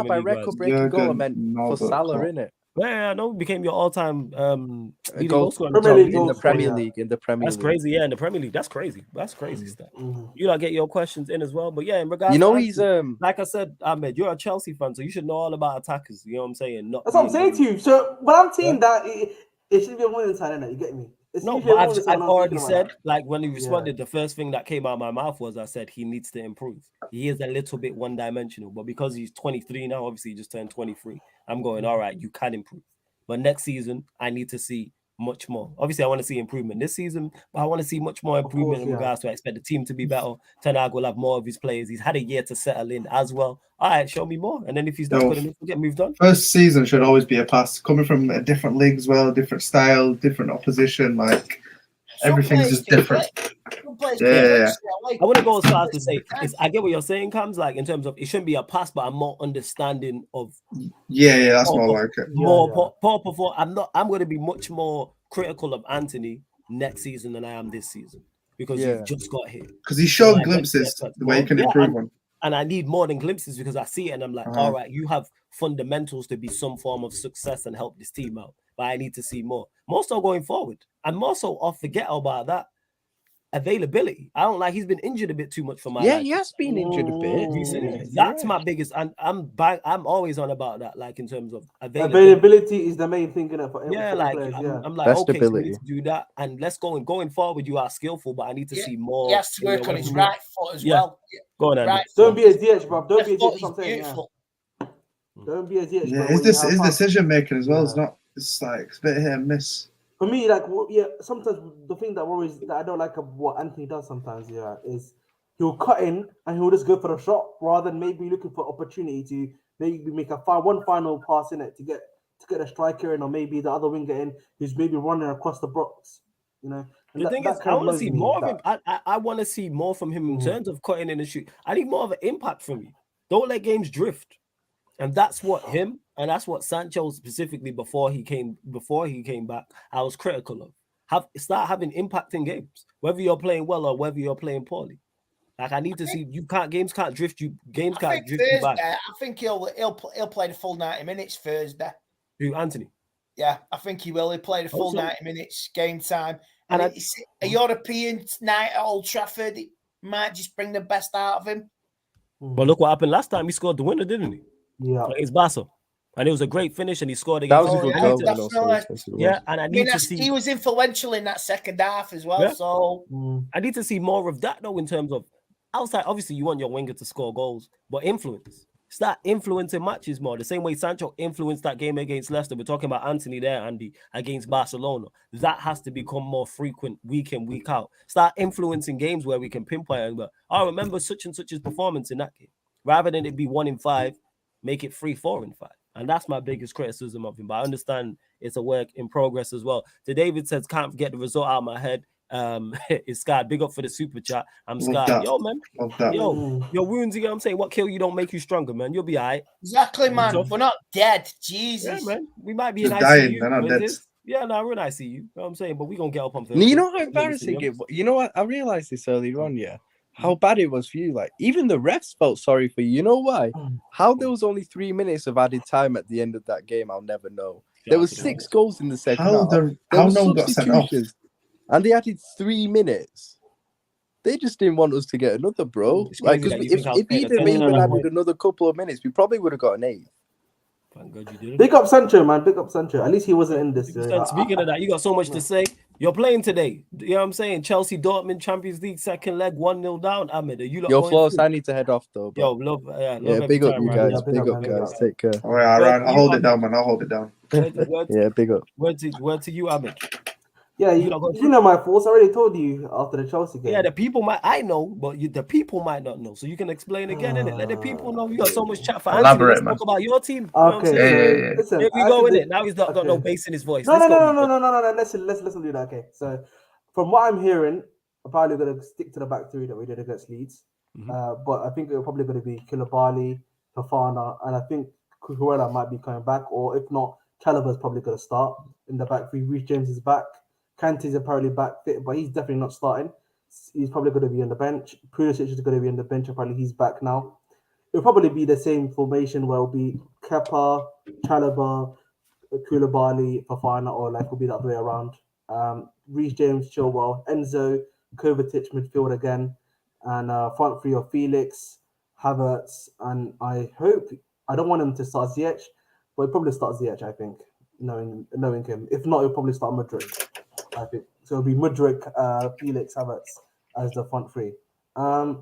by record-breaking goal, I meant for Salah, innit? Yeah, I know. Became your all-time goal scorer in the Premier League. That's crazy. Yeah, in the Premier League, that's crazy. That's crazy stuff. You gotta get your questions in as well. But yeah, in regards, to he's like I said, Ahmed, you're a Chelsea fan, so you should know all about attackers. You know what I'm saying? That's what I'm saying to you. So, but I'm saying that it should be a winning side, innit? You get me? No, but I've already said, like when he responded, the first thing that came out of my mouth was I said he needs to improve. He is a little bit one-dimensional, but because he's 23 now, obviously he just turned 23. I'm going, all right, you can improve. But next season, I need to see much more. Obviously, I want to see improvement this season, but I want to see much more improvement in regards to I expect the team to be better. Ten Hag will have more of his players. He's had a year to settle in as well. All right, show me more. And then if he's not good enough, we'll get moved on. First season should always be a pass. Coming from a different league as well, different style, different opposition, like everything's just different. Yeah. I want to go as far as to say I get what you're saying, Cams, like in terms of it shouldn't be a pass, but I'm more understanding of that's more like it. I'm going to be much more critical of Anthony next season than I am this season because you've just got here. Because he's shown glimpses the way he can improve on. And I need more than glimpses because I see it and I'm like, all right, you have fundamentals to be some form of success and help this team out. But I need to see more. More so going forward. And more so forget about that. Availability. I don't like he's been injured a bit too much for my life. He has been injured a bit. That's my biggest, and I'm always on about that, like in terms of availability is the main thing for players, I'm like, okay, so we need to do that, and let's go. And going forward, you are skillful, but I need to see more. He has to work on his right foot as well. Go on, right. Don't be a DH, bro. Don't be a DH. I'm saying, don't be a DH. Yeah, his decision making as well is not. It's like it's a bit hit and miss. For me, sometimes the thing that worries that I don't like of what Anthony does sometimes, is he'll cut in and he'll just go for the shot rather than maybe looking for opportunity to maybe make one final pass in it to get a striker in or maybe the other winger in who's maybe running across the box. The thing is, I want to see more of him. I want to see more from him in terms of cutting in and shoot. I need more of an impact from you. Don't let games drift. And that's what him and that's what Sancho specifically before he came back, I was critical of. Start having impact in games, whether you're playing well or whether you're playing poorly. Like I need to see games can't drift you. Games can't drift you back. I think he'll play the full 90 minutes Thursday. Who, Anthony? Yeah, I think he will. He'll play the full 90 minutes game time. And it's a European night at Old Trafford. It might just bring the best out of him. But look what happened last time. He scored the winner, didn't he? Yeah, against Barca, and it was a great finish, and he scored against. That was a good goal. Yeah, and I need to see. He was influential in that second half as well. Yeah. So I need to see more of that, though, in terms of outside. Obviously, you want your winger to score goals, but influence. Start influencing matches more. The same way Sancho influenced that game against Leicester. We're talking about Anthony there, Andy, against Barcelona. That has to become more frequent week in, week out. Start influencing games where we can pinpoint and go, I remember such and such's performance in that game. Rather than it be 1 in 5, make it 3, 4 in 5. And that's my biggest criticism of him. But I understand it's a work in progress as well. To David says, can't get the result out of my head. It's scarred. Big up for the super chat. I'm scarred. Yo, man. Yo, your wounds, you know what I'm saying? What kill you don't make you stronger, man. You'll be all right. Exactly, man. We're not dead. Jesus. Yeah, man. We might be in ICU. Dying, they're not dead. Yeah, no, we're in ICU. You know what I'm saying? But we're going to get up on Thursday. You know how embarrassing it was? You know what? I realized this earlier on, yeah. How bad it was for you. Like, even the refs felt sorry for you. You know why? How there was only 3 minutes of added time at the end of that game, I'll never know. There was 6 goals in the second half. How no one got sent off? And they added 3 minutes. They just didn't want us to get another, bro. Like, if he'd have even added another couple of minutes, we probably would have got an 8. Thank God you didn't. Big up Sancho, man. Big up Sancho. At least he wasn't in this. Speaking of that, you got so much to say. You're playing today. You know what I'm saying? Chelsea, Dortmund, Champions League, second leg, 1-0 down. Ahmed, are you lot Yo, Floss, I need to head off, though. Yo, love big up, you guys. Big up, guys. Take care. All right, I'll hold it down, man. I'll hold it down. Yeah, big up. Word to you, Ahmed. Yeah, you know my faults. I already told you after the Chelsea game. Yeah, the people might, I know, but the people might not know. So you can explain again, innit? Let the people know. You got so much chat for Elaborate, Anthony. Let's talk about your team. Okay. Yeah. Listen, here we go, innit? Now he's not got no bass in his voice. No. Let's do that. Okay. So from what I'm hearing, I'm probably gonna stick to the back three that we did against Leeds. But I think it's probably gonna be Koulibaly, Fofana, and I think Cucurella might be coming back, or if not, Chalobah's probably gonna start in the back three. Reece James is back. Kante's apparently back fit, but he's definitely not starting. He's probably going to be on the bench. Pulisic is going to be on the bench. Apparently, he's back now. It'll probably be the same formation where it'll be Kepa, Chalobah, Koulibaly, Fofana, or like will be the other way around. Reece James, Chilwell, Enzo, Kovacic midfield again, and front three of Felix, Havertz, and I don't want him to start Ziyech, but he'll probably start Ziyech, I think, knowing him. If not, he'll probably start Madrid. I think so. It'll be Mudryk, Felix, Havertz as the front three. I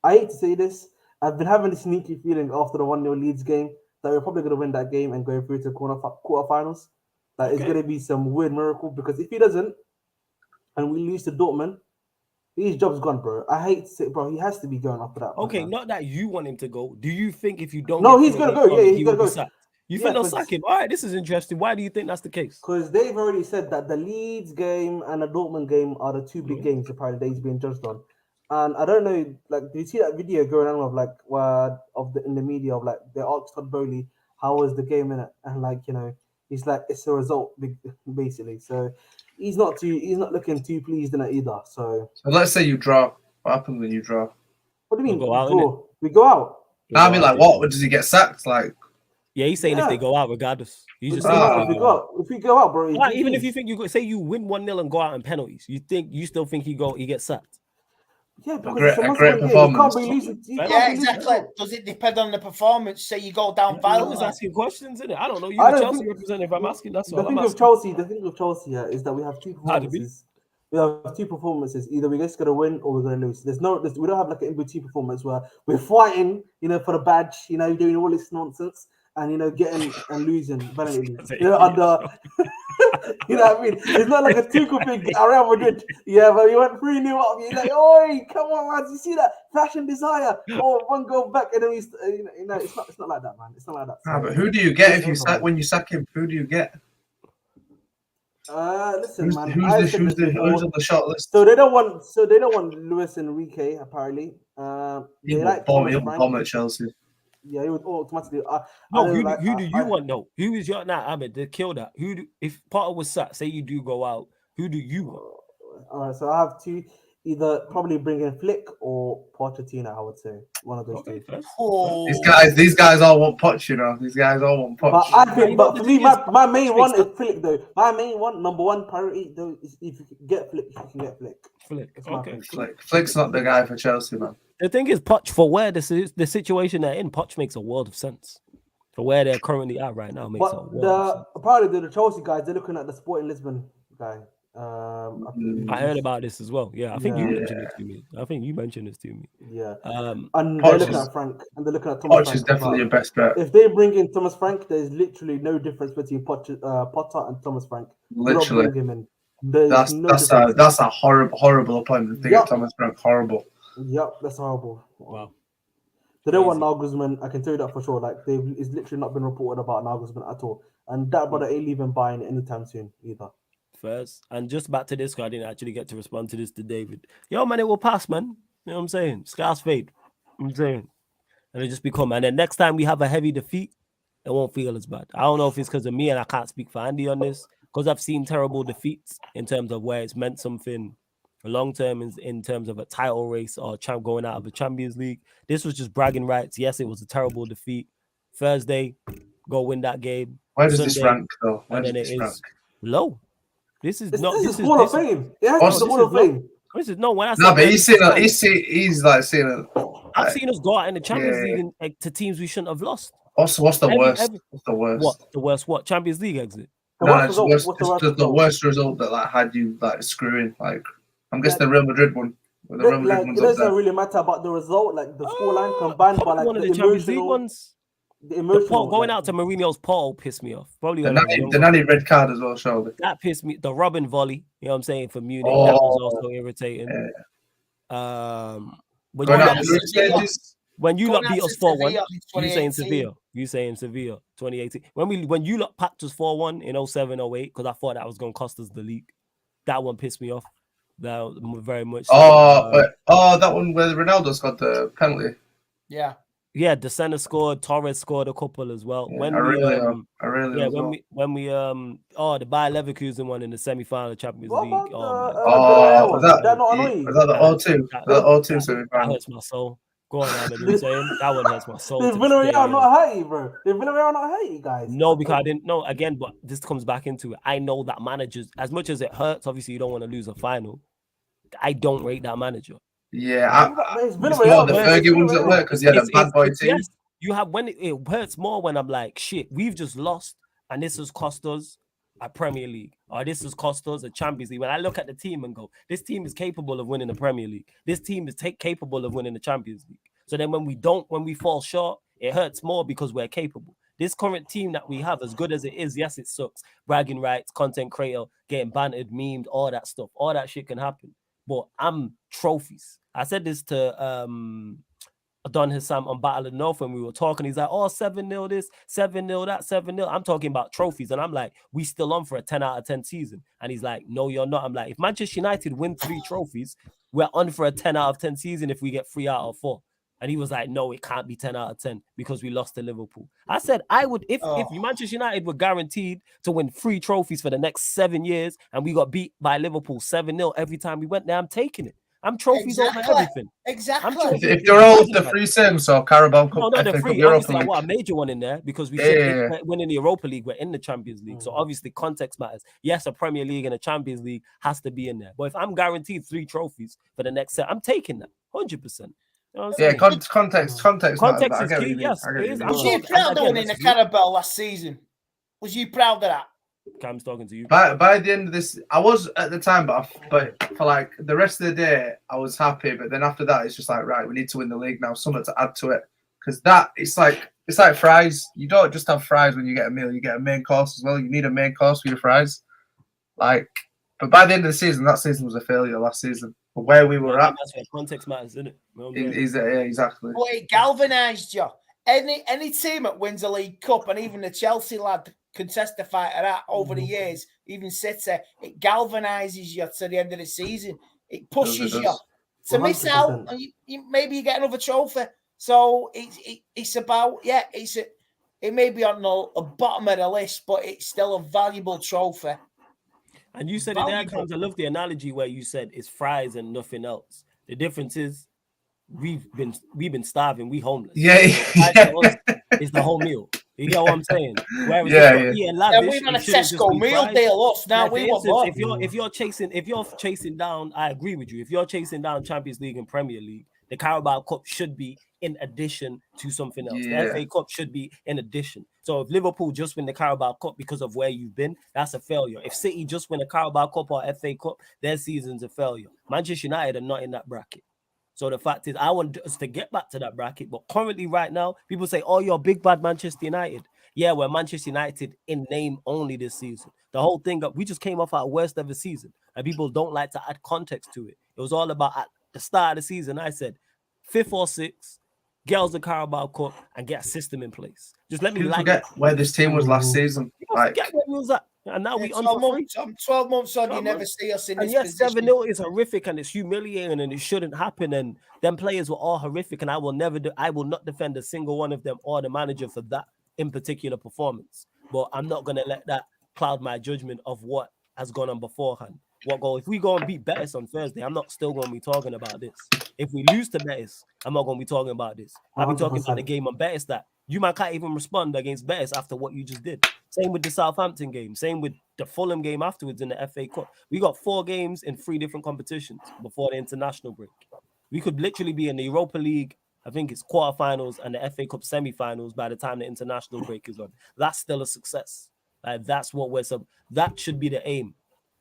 hate to say this. I've been having a sneaky feeling after the 1-0 Leeds game that we're probably going to win that game and go through to quarterfinals. That it's going to be some weird miracle, because if he doesn't and we lose to Dortmund, his job's gone, bro. I hate to say it, bro. He has to be going after that. Okay, not that you want him to go. Do you think if you don't? No, he's going to go. Yeah, he's going to go. You think they'll sack him? All right, this is interesting. Why do you think that's the case? Because they've already said that the Leeds game and the Dortmund game are the two big games apparently that he's being judged on. And I don't know, like, do you see that video going on of like in the media of like they asked Todd Bowley how was the game in it, and like, you know, he's like, it's a result basically. So he's not looking too pleased in it either. So let's say you draw. What happens when you draw? What do you mean? We'll go out, draw? We go out. I mean, like, what? Does he get sacked? Like. Yeah, he's saying if they go out, regardless. He's just if we go out, bro. Even if you think say you win 1-0 and go out in penalties, you still think he gets sacked? Yeah, because a great performance. You can't be losing. Yeah, exactly. Does it depend on the performance? Say you go down violently. I was asking questions, isn't it? I don't know. You're the Chelsea representative. I'm asking. That's all. The thing with Chelsea is that we have two performances. Either we're just gonna win or we're gonna lose. We don't have like an in-between performance where we're fighting, you know, for the badge, you know, doing all this nonsense. And, you know, getting and losing violently. You know, under, you know what I mean? It's not like a Tuchel thing around Madrid. Yeah, but you went 3-0 up. You're like, oi, come on, man. You see that? Fashion desire. Oh, one goal back. And then you know, it's not like that, man. It's not like that. So, but who do you get when you sack him? Who do you get? Listen, man. Who's on the short list? So they don't want Luis Enrique, apparently. He will bomb at Chelsea. Yeah, he would automatically. Who do you want though? Who is your Ahmed to kill that? If Potter was sacked, say you do go out, who do you want? All right, so I have two. Either probably bring in Flick or Pochettino. I would say one of those two. Oh. These guys all want Poch, you know. These guys all want Poch. But I think, for me, my main one is Flick though. My main one, number one priority though, is if you can get Flick, you can get Flick. Flick's not the guy for Chelsea, man. The thing is, Poch, for where the situation they're in, Poch makes a world of sense. For where they're currently at right now, makes a world of sense. Apparently, the Chelsea guys, they're looking at the Sporting Lisbon guy. I heard about this as well. Yeah, I think you Yeah. mentioned it to me. I think you mentioned this to me. Yeah. Um, And Poch they're looking is- at Frank, and they're looking at Thomas Poch Frank. is definitely as your well. best bet. If they bring in Thomas Frank, there's literally no difference between Potter and Thomas Frank. Do not Literally. bring him in. There's That's no that's difference. a that's a horrible appointment. Think Yup. of Thomas Frank, horrible. Yep, that's horrible. wow. They don't want Crazy. Nagelsmann. I can tell you that for sure. Like it's literally not been reported about Nagelsmann at all, and that brother ain't leaving Bayern anytime soon either. First, and just back to this, 'cause I didn't actually get to respond to this to David. Yo, man, it will pass, man. You know what I'm saying? Scars fade. I'm saying. And it just become, and then next time we have a heavy defeat, it won't feel as bad. I don't know if it's because of me and I can't speak for Andy on this, because I've seen terrible defeats in terms of where it's meant something long term in terms of a title race or going out of the Champions League. This was just bragging rights. Yes, it was a terrible defeat. Thursday, go win that game. Where does this Sunday, rank though? Where and does then it this is rank? low. This is This not. is Hall of Fame. It has to be Oh, the this Hall of is not- Fame. This is no. When I say No, but he's seen low, he's like seeing it. I've seen us go out in the Champions Yeah. League to teams we shouldn't have lost. What's the Every- worst? every- What's the worst? What the worst? What Champions League exit? The No, worst it's result. worst. What's the It's worst just the result? worst result that like had you like screwing. Like I'm guessing Like- the Real Madrid one. The Real Madrid Like, it one's up doesn't there. really matter about the result, like the scoreline combined, but Probably like one of the the Champions League emotional, ones. the The emotional. going like, out to Mourinho's Paul pissed me off. Probably The when I was nanny, younger. the nanny red card as well, surely. That pissed me. The Robin volley, you know what I'm saying, for Munich. That was also irritating. When Going you out lot of beat group us- stages. when you lot Going beat out us to 4-1, Sevilla in you saying 2018. Sevilla. You saying Sevilla 2018. When you lot packed us 4-1 in 07, 08, because I thought that was gonna cost us the league. That one pissed me off. That was very much. That one where Ronaldo's got the penalty. Yeah. Yeah, the center scored, Torres scored a couple as well. Yeah, when I we really yeah, as when well. we the Bayer Leverkusen one in the semi-final of Champions What League. about Oh, my the God. was that- Did that not annoy you? Was that the O2? That- The O2 that semi-final. hurts my soul. Go on, Ahmed. You saying that one hurts my soul. Did to this day, Villarreal yeah. not hurt you, bro? Did Villarreal not hurt you guys? No, because I didn't know. Again, but this comes back into it. I know that managers, as much as it hurts, obviously you don't want to lose a final. I don't rate that manager. Yeah, It's it's Villarreal, more the man. Fergie ones that work because you had a bad boy team. Yes, you have when it hurts more when I'm like, shit, we've just lost, and this has cost us a Premier League, or this has cost us a Champions League. When I look at the team and go, this team is capable of winning the Premier League. This team is capable of winning the Champions League. So then when we fall short, it hurts more because we're capable. This current team that we have, as good as it is, yes, it sucks. Bragging rights, content creator, getting bantered, memed, all that stuff. All that shit can happen. But I'm trophies. I said this to Don Hassam on Battle of the North when we were talking. He's like, oh, 7-0 this, 7-0 that, 7-0. I'm talking about trophies. And I'm like, we still on for a 10 out of 10 season. And he's like, no, you're not. I'm like, if Manchester United win 3 trophies, we're on for a 10 out of 10 season if we get 3 out of 4. And he was like, no, it can't be 10 out of 10 because we lost to Liverpool. I said, I would, if Manchester United were guaranteed to win 3 trophies for the next 7 years and we got beat by Liverpool 7-0 every time we went there, I'm taking it. I'm trophies over everything. Exactly. If they're all the free same, so Carabao Cup, No, not the FA free. Cup, Europa Obviously, I League. want a major one in there because we Yeah, should yeah, yeah. win in the Europa League. We're in the Champions League, so obviously context matters. Yes, a Premier League and a Champions League has to be in there. But if I'm guaranteed 3 trophies for the next set, I'm taking that 100%. You know what I'm Yeah, saying? context. Context matters, is I get key, what you mean, yes, I get it what is. you I'm mean. Was you And proud of again, winning the that's Carabao last season? Was you proud of that? Cam's talking to you. By the end of this, I was at the time, but for like the rest of the day, I was happy. But then after that, it's just like, right, we need to win the league now. Something to add to it, because it's like fries. You don't just have fries when you get a meal. You get a main course as well. You need a main course for your fries. Like, but by the end of the season, that season was a failure. Last season, but where we were at, That's where context matters, isn't it? You know what I'm is saying? yeah, exactly. But it galvanised you. Any team that wins a League Cup, and even the Chelsea lad can testify to that over the years, even City, it galvanises you to the end of the season. It pushes you to miss out, and maybe you get another trophy. So it's about, it may be on the bottom of the list, but it's still a valuable trophy. And you said it there, Cams. I love the analogy where you said it's fries and nothing else. The difference is we've been starving, we homeless. Yeah. It's the whole meal. You know what I'm saying? Whereas We've had a Tesco meal deal us now. Like, we for want instance, more. if you're chasing down, I agree with you. If you're chasing down Champions League and Premier League, the Carabao Cup should be in addition to something else. Yeah. The FA Cup should be in addition. So if Liverpool just win the Carabao Cup because of where you've been, that's a failure. If City just win a Carabao Cup or FA Cup, their season's a failure. Manchester United are not in that bracket. So the fact is, I want us to get back to that bracket. But currently, right now, people say, oh, you're big bad Manchester United. Yeah, we're Manchester United in name only this season. The whole thing, we just came off our worst ever season. And people don't like to add context to it. It was all about, at the start of the season, I said, 5th or 6th, get us the Carabao Cup and get a system in place. Just let me People forget where this team was last season. Like, forget where we was at. And now we on 12 for free. months, 12 months on, 12 you never months. see us in And this yes, position. 7-0 is horrific and it's humiliating and it shouldn't happen. And them players were all horrific. And I will not defend a single one of them or the manager for that in particular performance. But I'm not gonna let that cloud my judgment of what has gone on beforehand. If we go and beat Betis on Thursday, I'm not still gonna be talking about this. If we lose to Betis, I'm not gonna be talking about this. I'll be talking about the game on Betis that you might can't even respond against Betis after what you just did. Same with the Southampton game. Same with the Fulham game afterwards in the FA Cup. We got 4 games in 3 different competitions before the international break. We could literally be in the Europa League, I think it's quarterfinals and the FA Cup semi-finals by the time the international break is on. That's still a success. Like that's what that should be the aim.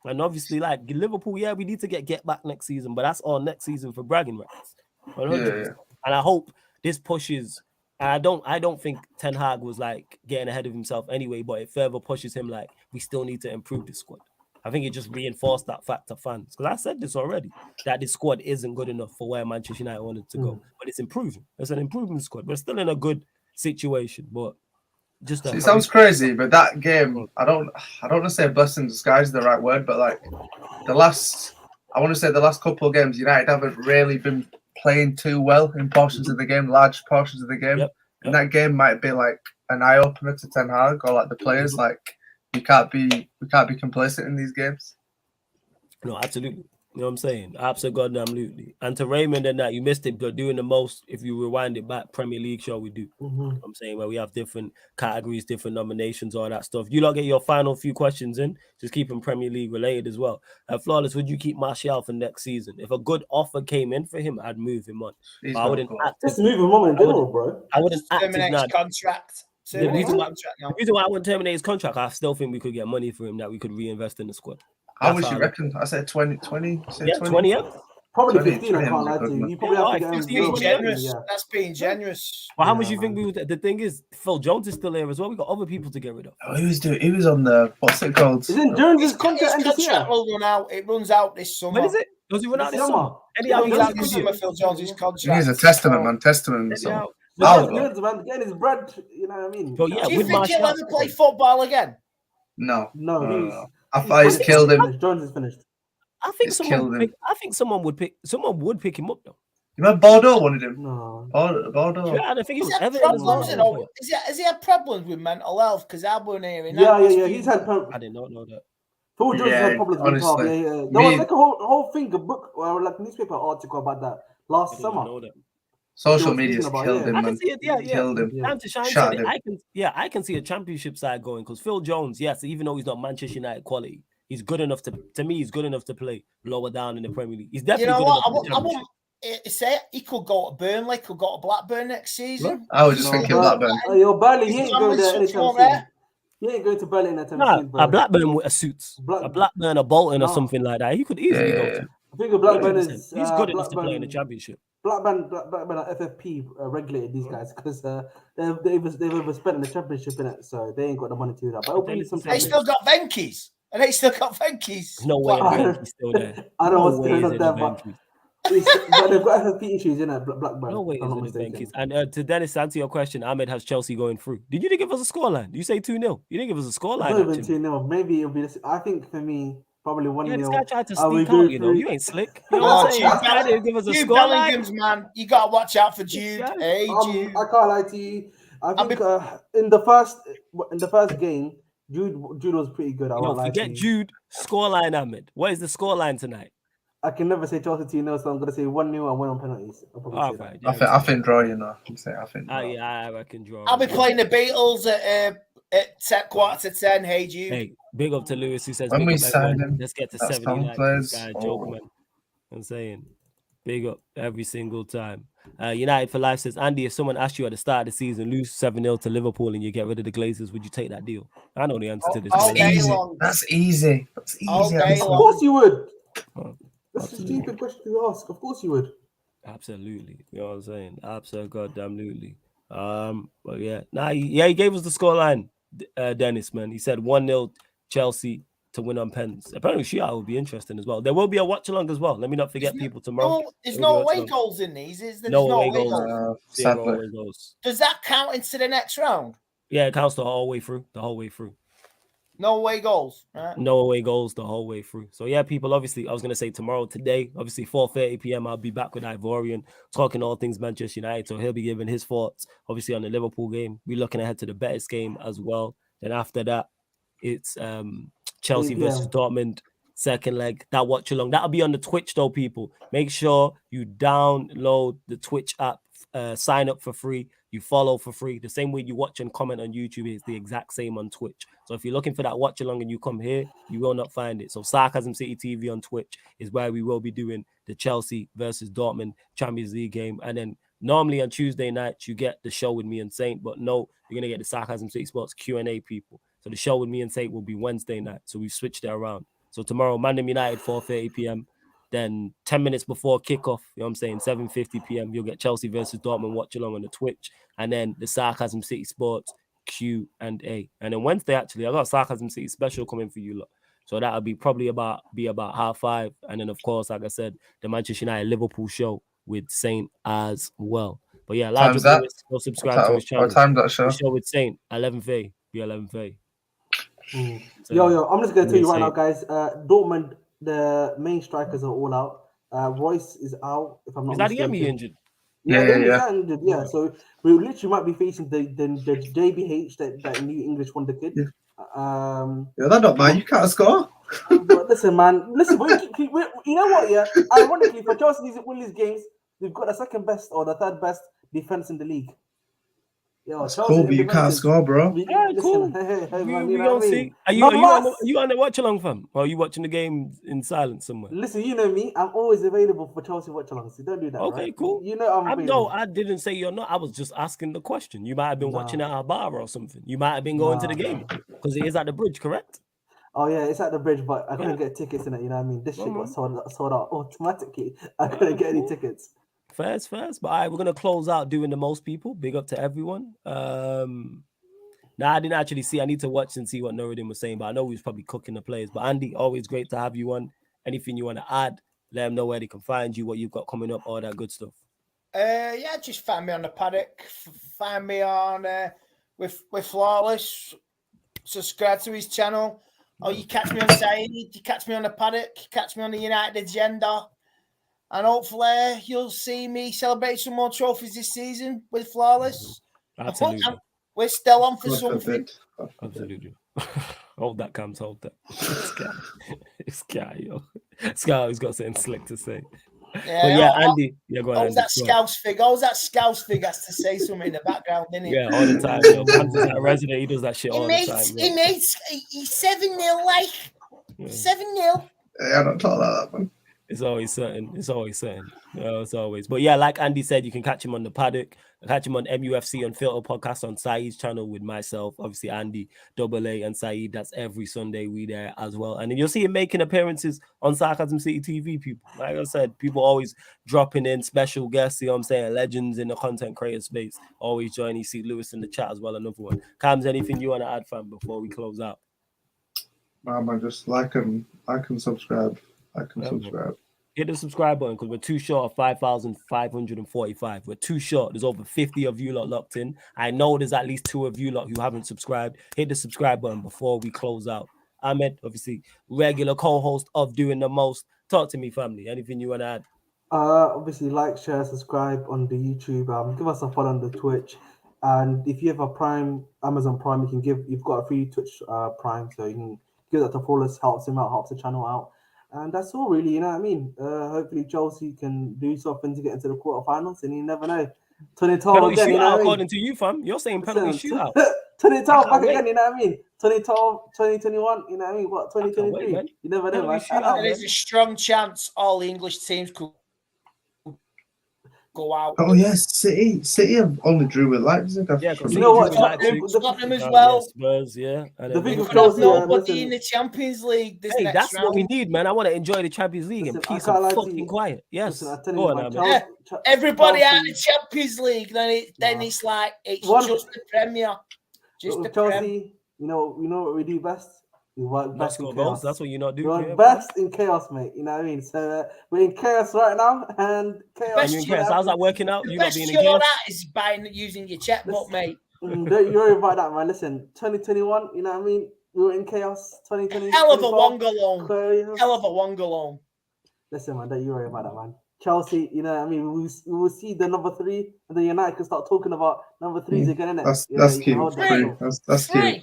And obviously, like Liverpool, yeah, we need to get back next season, but that's all next season for bragging rights. 100%. Yeah. And I hope this pushes. I don't think Ten Hag was like getting ahead of himself anyway, but it further pushes him like we still need to improve the squad. I think it just reinforced that fact to fans because I said this already that this squad isn't good enough for where Manchester United wanted to go, but it's improving. It's an improvement squad. We're still in a good situation, but just it sounds crazy, but that game, I don't want to say blessing in disguise is the right word, but like the last couple of games, United haven't really been playing too well in portions of the game, large portions of the game. Yep. And that game might be like an eye opener to Ten Hag or like the players. Like we can't be complacent in these games. No, absolutely. You know what I'm saying? Absolutely. And to Raymond and that, you missed it, but doing the most, if you rewind it back, Premier League show we do. You know what I'm saying, where we have different categories, different nominations, all that stuff. You lot get your final few questions in, just keep them Premier League related as well. Flawless, would you keep Martial for next season? If a good offer came in for him, I'd move him on. I wouldn't just move him on in general, bro. I wouldn't terminate his contract. The reason why I wouldn't terminate his contract, I still think we could get money for him that we could reinvest in the squad. How much you reckon? I said 20. 20. Yeah, 20. Yeah. Probably 15. I can't lie to you. You probably have to get being generous. Yeah. That's being generous. Well, how much you think we would? The thing is, Phil Jones is still there as well. We got other people to get rid of. Oh, he was on the what's it called? Isn't Jones' contract will run out? It runs out this summer. When is it? Does it run out this summer? It runs out this summer. Phil Jones' contract. He's a testament, man. Testament. So. Man, getting his bread. You know what I mean? But yeah, do you think he'll ever play football again? No. I thought he's killed him. Jones is finished. I think someone would pick him up though. You remember Bordeaux wanted him? No. Bordeaux. Yeah, I think has he had problems with mental health? Because I wasn't hearing that. Yeah. He's had problems. I did not know that. Phil Jones had problems with mental health. Yeah. There was like a whole thing, a book, or like a newspaper article about that last summer. Social media's killed him, man. I can see it, Killed him. Time to shine. I can see a championship side going because Phil Jones, yes, even though he's not Manchester United quality, he's good enough to me. He's good enough to play lower down in the Premier League. He's definitely good enough. I wouldn't say he could go to Burnley, could go to Blackburn next season. I was just thinking Blackburn. Burnley, he ain't going there anytime soon. He ain't going to Burnley anytime soon. A Blackburn with a suits, a Blackburn, a Bolton, or something like that. He could easily go to. I think a Blackburn is. He's good enough to play in the championship. Blackburn are FFP regulated these guys because they've overspent in the championship in it, so they ain't got the money to do that. But they still got Venky's. And they still got Venky's. No way Venky's still there. I don't know what's going on there, but they've got FFP issues in it, Blackburn. No way is it Venky's. And to Dennis, to answer your question, Ahmed has Chelsea going through. Did you give us a scoreline? You say 2-0. You didn't give us a scoreline. Not even 2-0. Maybe it'll be this. I think for me, probably 1-0. Yeah, this guy tried to sneak out, you know. You ain't slick. You know what I'm saying? This guy didn't give us a scoreline. Bellingham's, man. You got to watch out for Jude. Hey, Jude. I can't lie to you. I think in the first game, Jude was pretty good. Forget Jude. Scoreline, Ahmed. What is the scoreline tonight? I can never say Chelsea 2-0, so I'm going to say 1-0 and win on penalties. Right, yeah, I think draw, you know. I think draw. Yeah, I reckon draw. I'll be playing the Beatles at 10:15. Hey, Jude. Hey, big up to Lewis who says, when we sign him, let's get to 70. This guy, joke, man. I'm saying, big up every single time. United for Life says, Andy, if someone asked you at the start of the season, lose 7-0 to Liverpool and you get rid of the Glazers, would you take that deal? I know the answer to this. All already. day Easy. long. That's easy. That's easy. All day answer. Of long. course you would. Oh, That's a absolutely. stupid question to ask. Of course you would. Absolutely. You know what I'm saying? Absolutely. But yeah. He gave us the scoreline, Dennis, man. He said 1-0 Chelsea to win on pens. Apparently, shootout will be interesting as well. There will be a watch along as well. Let me not forget people tomorrow. There's There will no be a watch away along. goals in these, is there? No There's no away away goals. goals. Zero Sadly. away goals. Does that count into the next round? Yeah, it counts the whole way through. The whole way through. No away goals. Right? No away goals the whole way through. So yeah, people, obviously, I was going to say today, obviously 4:30 p.m. I'll be back with Ivorian talking all things Manchester United. So he'll be giving his thoughts, obviously, on the Liverpool game. We're looking ahead to the Betis game as well. Then after that, it's Chelsea 8 versus p.m. Dortmund, second leg. That watch along. That'll be on the Twitch though, people. Make sure you download the Twitch app, sign up for free. You follow for free. The same way you watch and comment on YouTube is the exact same on Twitch. So if you're looking for that watch along and you come here, you will not find it. So Sarcasm City TV on Twitch is where we will be doing the Chelsea versus Dortmund Champions League game. And then normally on Tuesday nights, you get the show with me and Saint. But no, you're going to get the Sarcasm City Sports Q&A, people. So the show with me and Saint will be Wednesday night. So we've switched it around. So tomorrow, Man United, 4:30 p.m. Then 10 minutes before kickoff, you know what I'm saying, 7:50 p.m., you'll get Chelsea versus Dortmund watch along on the Twitch. And then the Sarcasm City Sports Q&A. And then Wednesday, actually, I got a Sarcasm City special coming for you lot. So that'll be probably about 5:30. And then, of course, like I said, the Manchester United Liverpool show with Saint as well. But yeah, large that? go subscribe to his channel. What time that show? The show with Saint, 11:30. Be 11:30. So, Yo, I'm just gonna tell you right now, Saint. guys. Dortmund, the main strikers are all out. Royce is out. If I'm not Is that mistaken. injured? Yeah. Injured, yeah. So we literally might be facing the JBH, that new English wonder kid. Yeah. Yeah. That don't mind. You can't score. But listen, man. Listen, you know what? Yeah. Ironically, for Chelsea to win these games, they've got the second best or the third best defense in the league. Yo, That's cool, but you can't score, bro. Cool. Hey, man, we you know gonna what I mean? see. Are you on the watch along, fam? Or are you watching the game in silence somewhere? Listen, you know me. I'm always available for Chelsea watch alongs. So don't do that. Okay, right? cool. You know I'm available. No, I didn't say you're not. I was just asking the question. You might have been watching at a bar or something. You might have been going to the game because it is at the bridge, correct? Oh yeah, it's at the bridge, but I couldn't get tickets in it. You know what I mean? This shit got sold out automatically. I couldn't get any tickets. First. But all right, we're gonna close out doing the most people. Big up to everyone. Now I didn't actually see. I need to watch and see what Nuruddin was saying, but I know he was probably cooking the players. But Andy, always great to have you on. Anything you want to add? Let them know where they can find you, what you've got coming up, all that good stuff. Just find me on the paddock. Find me on with Flawless. Subscribe to his channel. Or you catch me on Saeed. You catch me on the paddock. You catch me on the United Agenda. And hopefully you'll see me celebrate some more trophies this season with Flawless. Absolutely. We're still on for something. Absolutely. Hold that, Cams. Hold that. This guy, yo. This guy always got something slick to say. Yeah, Andy. Yeah, go on. Always that Scouse fig has to say something in the background, didn't he? Yeah, all the time. Yo. Cams is that resident. He does that shit all the time. He's 7-0, like 7-0. Yeah, I don't talk like that, man. It's always certain. It's always. But yeah, like Andy said, you can catch him on the paddock. Catch him on MUFC Unfiltered podcast on Saeed's channel with myself, obviously Andy, AA, and Saeed. That's every Sunday we there as well. And then you'll see him making appearances on Sarcasm City TV, people. Like I said, people always dropping in special guests, you know what I'm saying? Legends in the content creator space. Always join. You see Lewis in the chat as well, another one. Cams, anything you want to add, fam, before we close out? Man, just like and subscribe. Subscribe. Hit the subscribe button because we're too short of 5,545. We're too short. There's over 50 of you lot locked in. I know there's at least 2 of you lot who haven't subscribed. Hit the subscribe button before we close out. Ahmed, obviously, regular co-host of Doing the Most. Talk to me, family. Anything you want to add? Obviously, like, share, subscribe on the YouTube. Give us a follow on the Twitch. And if you have a Prime, Amazon Prime, you've got a free Twitch Prime, so you can give that to Flawless. Helps him out, helps the channel out. And that's all, really. You know what I mean? Hopefully, Chelsea can do something to get into the quarterfinals, and you never know. 2012 again, you know what I mean? According to you, fam. You're saying penalty shootout. 2012 back again, you know what I mean? 2012, 2021, you know what I mean? What, 2023? You never know, man. There's a strong chance all the English teams could go out. Oh yes, City have only drew with Leipzig. Yeah, because You know what? Tottenham as well. Spurs, yeah. And The then thing We with could have Chelsea, nobody listen, in the Champions League this hey, next that's round. what we need, man. I want to enjoy the Champions League in Listen, I peace can't and lie to fucking you. quiet. Yes. Listen, I tell Go you, on, man, Ahmed. Everybody out Chelsea- of the Champions League, then it's like it's just the Premier. Just the with Prem. Chelsea, you know what we do best? We work Not best in score chaos. goals. That's what you not do. We work Yeah, best in chaos, mate. You know what I mean? So we're in chaos right now, and chaos. and you in chaos. How's that working out? The You not best being in you're chaos? at is by using your checkbook, mate. Don't you worry about that, man. Listen, 2021, you know what I mean? We were in chaos. 2020. Hell of a 2012, Wongalone. Hell of a Wongalone. Listen, man, don't you worry about that, man. Chelsea, you know what I mean? We will see the number 3, and then United can start talking about number 3s again, innit? That's cute. That's cute.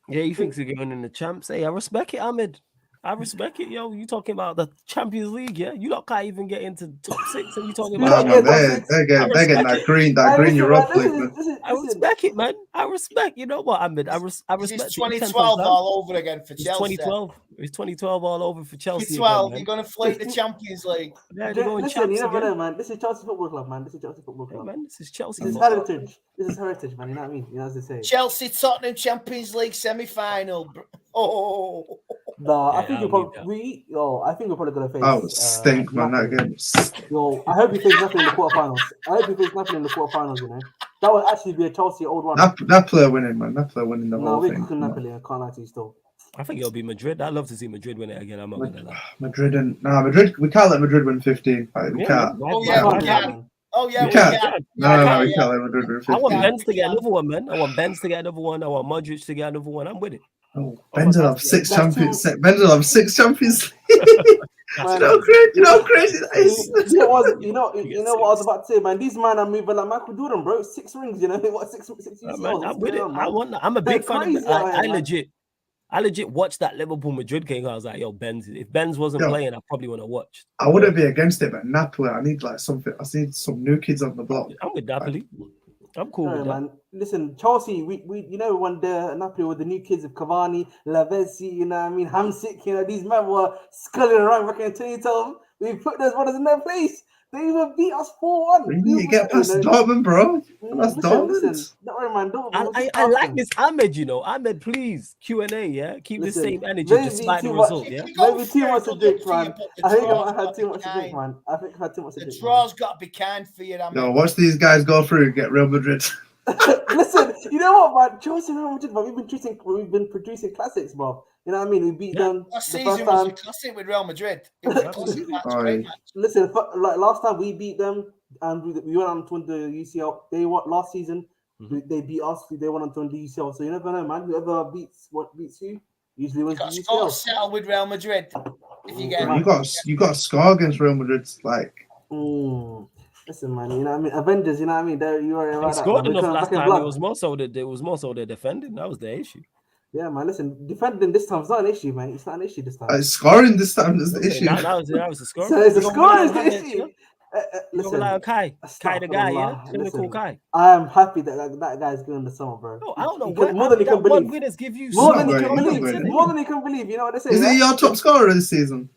Yeah, you think you're going in the champs? Hey, I respect it, Ahmed. I respect it, yo. You talking about the Champions League, yeah? You lot can't even get into top 6, and you talking about. Man, they're getting that green Europa League. I respect it, man. I respect. You know what, Ahmed? I respect. It's 2012 all over again for Chelsea. 2012. It's 2012 all over for Chelsea. 2012. You're gonna flake the Champions League. Yeah, they're going listen, you never again. know, man. This is Chelsea Football Club, man. This is Chelsea Football Club. Hey, man, this is Chelsea. This is heritage. This is heritage, man. You know what I mean? You know as they say. Chelsea Tottenham Champions League semi-final. Oh. No, Yeah, I think I we're probably gonna face. Oh, stink, man! That game. Yo, I hope he face nothing in the quarterfinals. You know, that would actually be a Chelsea old one. That player winning, man. That player winning the No, whole we're thing. cooking Napoli. I can't lie to you still. I think it'll be Madrid. I'd love to see Madrid win it again. I'm not gonna lie. Madrid. We can't let Madrid win 15. Like, we can't. Oh yeah, we can. Oh yeah, we can't. No, we can't let Madrid win 15. I want Benz to get another one, man. I want Benz to get another one. I want Modric to get another one. I'm with it. Oh, Benz will have 6 champions. Benz will have 6 champions. You know how crazy that is. You know what I was about to say, man. These men are moving like Michael Jordan, bro. 6 rings, you know what? 6 man, I'm with it. I'm a big fan of it. I legit watched that Liverpool Madrid game. I was like, yo, Benz. If Benz wasn't playing, I probably wouldn't have watched. I wouldn't be against it, but Napoli, I need something. I need some new kids on the block. I'm with Napoli. I'm cool with that. Man. Listen, Chelsea, we you know when the Napoli with the new kids of Cavani, Lavezzi, you know what I mean, Hamsik, you know, these men were sculling around back in 2012. We put those brothers in their place. They even beat us 4-1. We need to get past Dortmund, bro. That's Dortmund. Listen, don't worry, man. I like this Ahmed, you know. Ahmed, please, Q&A, yeah? Keep the same energy despite the result, yeah? Maybe too much to drink, man. I think I had too much to drink, man. I think I had too much to drink. The draw's got to be kind for you, Ahmed. No, watch these guys go through and get Real Madrid. Listen, you know what, man? Chelsea Real Madrid, but we've been producing classics, bro. You know what I mean? We beat them last the season first was time. a classic with Real Madrid. It was a classic match, great match. Listen, like last time we beat them and we went on to win the UCL. They won last season. They beat us. They went on to win the UCL. So you never know, man. Whoever beats you usually wins the UCL. Got to settle with Real Madrid. If you get you got to score against Real Madrid, like. Listen, man, you know what I mean? Avengers, you know what I mean? You were right. They scored enough last time. It was more so the defending. That was the issue. Yeah, man. Listen, defending this time is not an issue, man. It's not an issue this time. Scoring this time is the issue. That was the score. So it's the score is the issue. Listen, Kai the guy, yeah, clinical Kai. I am happy that guy's going the summer, bro. No, I don't know. More than you can believe. Winners give you more than you can believe. More than you can believe. You know what they say? Is he your top scorer this season?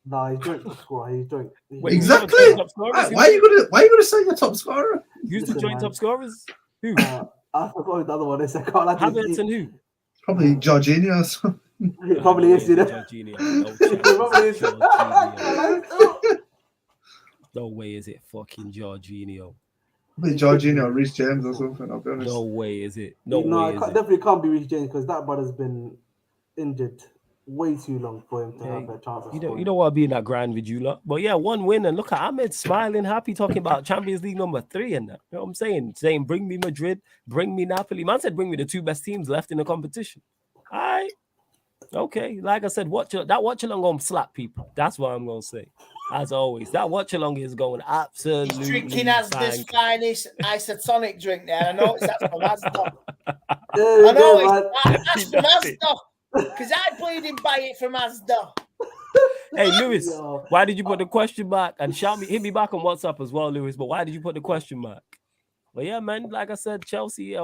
No, he's joint top scorer. He's joint. Exactly. Why are you gonna say your top scorer? Who's the joint top scorers? Who? I forgot who the other one is. I can't like Havertz and who? Probably Jorginho or something. It probably is, you know. Jorginho. No way is it fucking Jorginho. Probably Jorginho, Reece James or something. I'll be honest. No way is it. Definitely can't be Reece James because that brother's been injured way too long for him to have a chance. You don't want to be in that grind with you lot. But yeah, 1 win and look at Ahmed smiling, happy, talking about Champions League number 3 and that. You know what I'm saying? Bring me Madrid, bring me Napoli. Man said bring me the 2 best teams left in the competition. All right. Okay. Like I said, watch along gonna slap people. That's what I'm gonna say. As always, that watch along is going absolutely. He's drinking Asda's finest isotonic drink there. I know that's from Asda. I know it's from Asda. Because I played him buy it from Asda. Hey Lewis, why did you put the question mark? And hit me back on WhatsApp as well, Lewis. But why did you put the question mark? But yeah, man, like I said, Chelsea,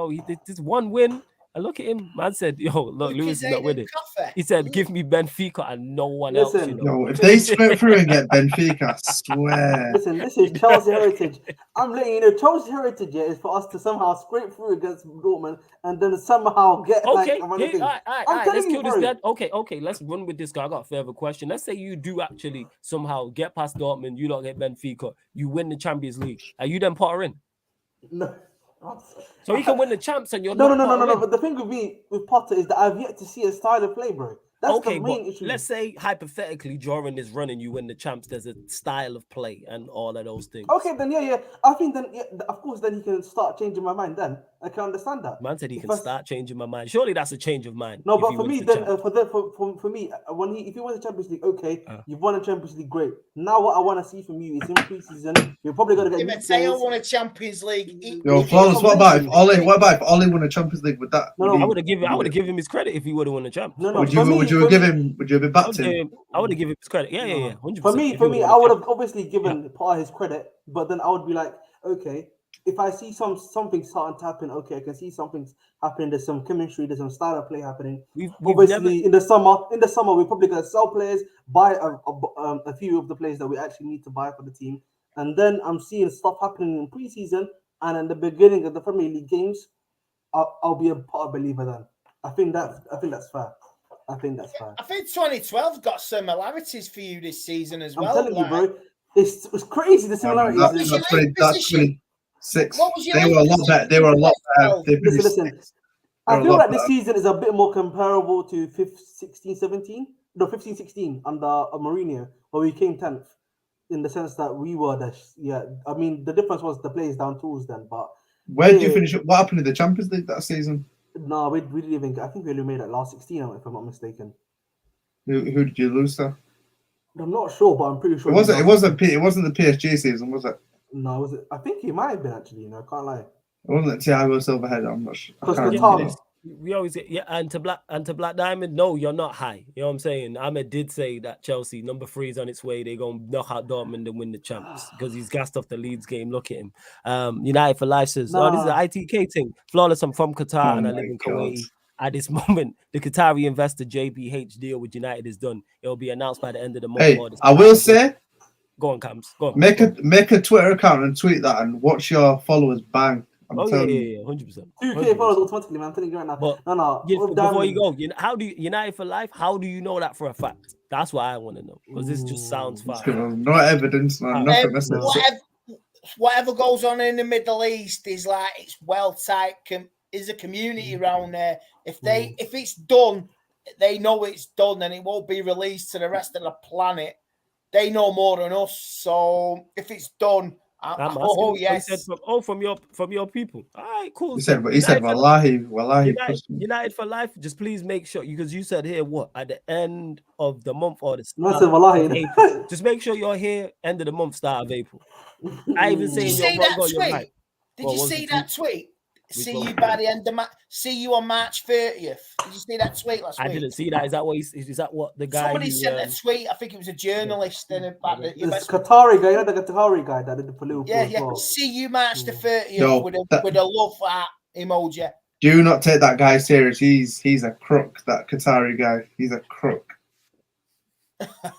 this 1 win And look at him. Man said, yo, look, Lewis is not with it. Coffee. He said, give me Benfica and no one else, you know. Yo, if they scrape through and get Benfica, I swear. Listen, this is Chelsea heritage. I'm letting you know, Chelsea heritage is for us to somehow scrape through against Dortmund and then somehow get Okay, like hey, all right, let's kill this bro. dead. Okay, let's run with this guy. I got a further question. Let's say you do actually somehow get past Dortmund, you don't get Benfica, you win the Champions League. Are you then Potter in? No. So he can win the champs and you're No. not Potter in. But the thing with me with Potter is that I've yet to see a style of play, bro. That's Okay, the main but issue. let's say hypothetically during this run and you win the champs, there's a style of play and all of those things. Okay, then yeah. I think then of course then he can start changing my mind. Then I can understand that. Man said he can start changing my mind. Surely that's a change of mind. No, if but he for wins me, the then champs. for me, if you win the Champions League, okay, you've won the Champions League, great. Now what I want to see from you is in pre-season, you're probably gonna get. Mateo won a Champions League. Yo, Flawless, what about if Ollie won a Champions League with that? No, I would have given him his credit if he would have won the champs. No, Would you have been backed him? I would have given him his credit. Yeah. 100%. For me, I would have obviously given Parr his credit, but then I would be like, okay, if I see something starting to happen, okay, I can see something's happening. There's some chemistry, there's some style of play happening. Obviously, in the summer, we're probably gonna sell players, buy a few of the players that we actually need to buy for the team, and then I'm seeing stuff happening in preseason and in the beginning of the Premier League games. I'll be a Potter believer then. I think that's fair. I think 2012 got similarities for you this season as well. I'm telling you, bro, it's crazy the similarities. That's 26. What was your they were a lot better. They were a lot better. Listen. I feel like this season is a bit more comparable to 15-16 under Mourinho, where we came 10th, in the sense that we were I mean, the difference was the players down tools then, but where did you finish? What happened in the Champions League that season? No, we didn't even. I think we only made it last 16, if I'm not mistaken. Who did you lose to? I'm not sure, but I'm pretty sure. It wasn't the PSG season, was it? No, was it? I think he might have been actually. I can't lie. It wasn't Thiago Silverhead. I'm not sure. We always get and to Black Diamond. No, you're not high. You know what I'm saying? Ahmed did say that Chelsea number 3 is on its way. They're gonna knock out Dortmund and win the champs because he's gassed off the Leeds game. Look at him. United for Life says, "Oh, this is an ITK thing." Flawless. I'm from Qatar and I live in Kuwait. At this moment, the Qatari investor JBH deal with United is done. It will be announced by the end of the month. Hey, I will say, go on, Cams. Go on. Make a Twitter account and tweet that and watch your followers bang. I'm telling you. 100%. 2K followers automatically, man. I'm telling you right now. But before you go, how do you United for Life? How do you know that for a fact? That's what I want to know, because this just sounds fine. No evidence, man. Nothing. Whatever goes on in the Middle East is like it's well tight. Is a community around there. If it's done, they know it's done, and it won't be released to the rest of the planet. They know more than us. So if it's done. Yes. From your people. All right, cool. He said, Wallahi. United for Life. Just please make sure, because you said here at the end of the month or the start of April. Just make sure you're here end of the month, start of April. I even saying you're right. Did you see that tweet? See you by the end of see you on March 30th. Did you see that tweet last week? I didn't see that. Is that what the guy? Somebody sent a tweet. I think it was a journalist. This Qatari guy, the Qatari guy that did the Liverpool. Yeah. Well. See you March the 30th with a love heart emoji. Do not take that guy serious. He's a crook. That Qatari guy. He's a crook.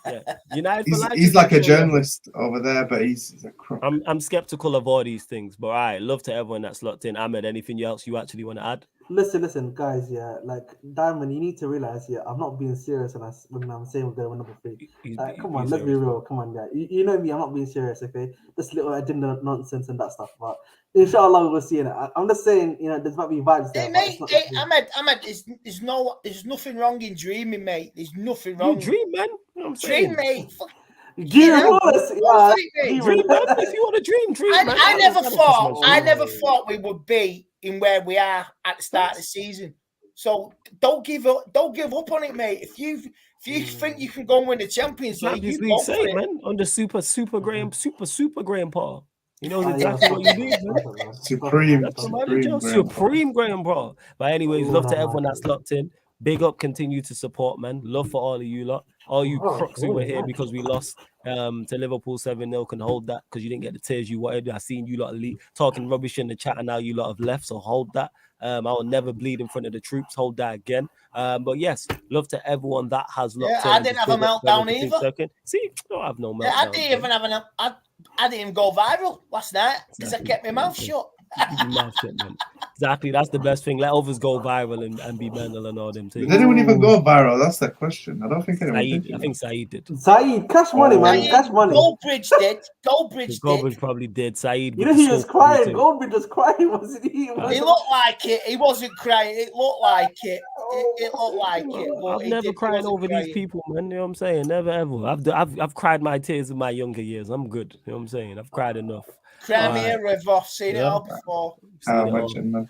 Yeah. United he's like a journalist over there, but he's a crook. I'm skeptical of all these things, but all right, love to everyone that's locked in. Ahmed, anything else you actually want to add? Listen, guys. Yeah, like Diamond, you need to realize. Yeah, I'm not being serious when I'm saying we're going number 3. Come on, let's be real. Come on, yeah. You know me. I'm not being serious. Okay, this little agenda nonsense and that stuff. But inshallah, we'll see it. I'm just saying, there might be vibes there. Ahmed, there's nothing wrong in dreaming, mate. There's nothing wrong. You dream, man. Dream, mate. Dream, man. If you want to dream, man. I never thought we would be in where we are at the start of the season. So don't give up on it, mate. If you think you can go and win the Champions League, you go for it, man. Under super Graham Paul. He knows exactly what you need, man. Supreme Graham Paul. But anyways, love to everyone that's locked in. Big up, continue to support, man. Love for all of you lot. All you Oh, crooks who were here nice. because we lost to Liverpool 7-0 can hold that because you didn't get the tears you wanted. I seen you lot talking rubbish in the chat and now you lot have left, so hold that. I will never bleed in front of the troops. Hold that again. But yes, love to everyone that has locked in. I didn't have a meltdown either. See, don't have no meltdown. Yeah, I didn't even have I didn't even go viral last night because I kept my mouth shut. Keep your mouth shut, man. Exactly, that's the best thing. Let others go viral and be mental and all them things. Did anyone even go viral? That's the question. I don't think anyone did. I think Saeed did. Saeed, cash money, man. Cash money. Goldbridge did. Goldbridge probably did. Saeed, You know, he was crying. Goldbridge was crying, wasn't he? He looked like it. He wasn't crying. It looked like it. It looked like it. I've never cried over these people, man. You know what I'm saying? Never ever. I've cried my tears in my younger years. I'm good. You know what I'm saying? I've cried enough. Cry me a river. I've seen it all before.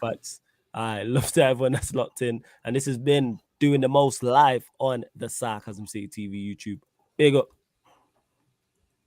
Facts. All right, love to everyone that's locked in, and this has been Doing the Most live on the Sarcasm City TV YouTube. Big up.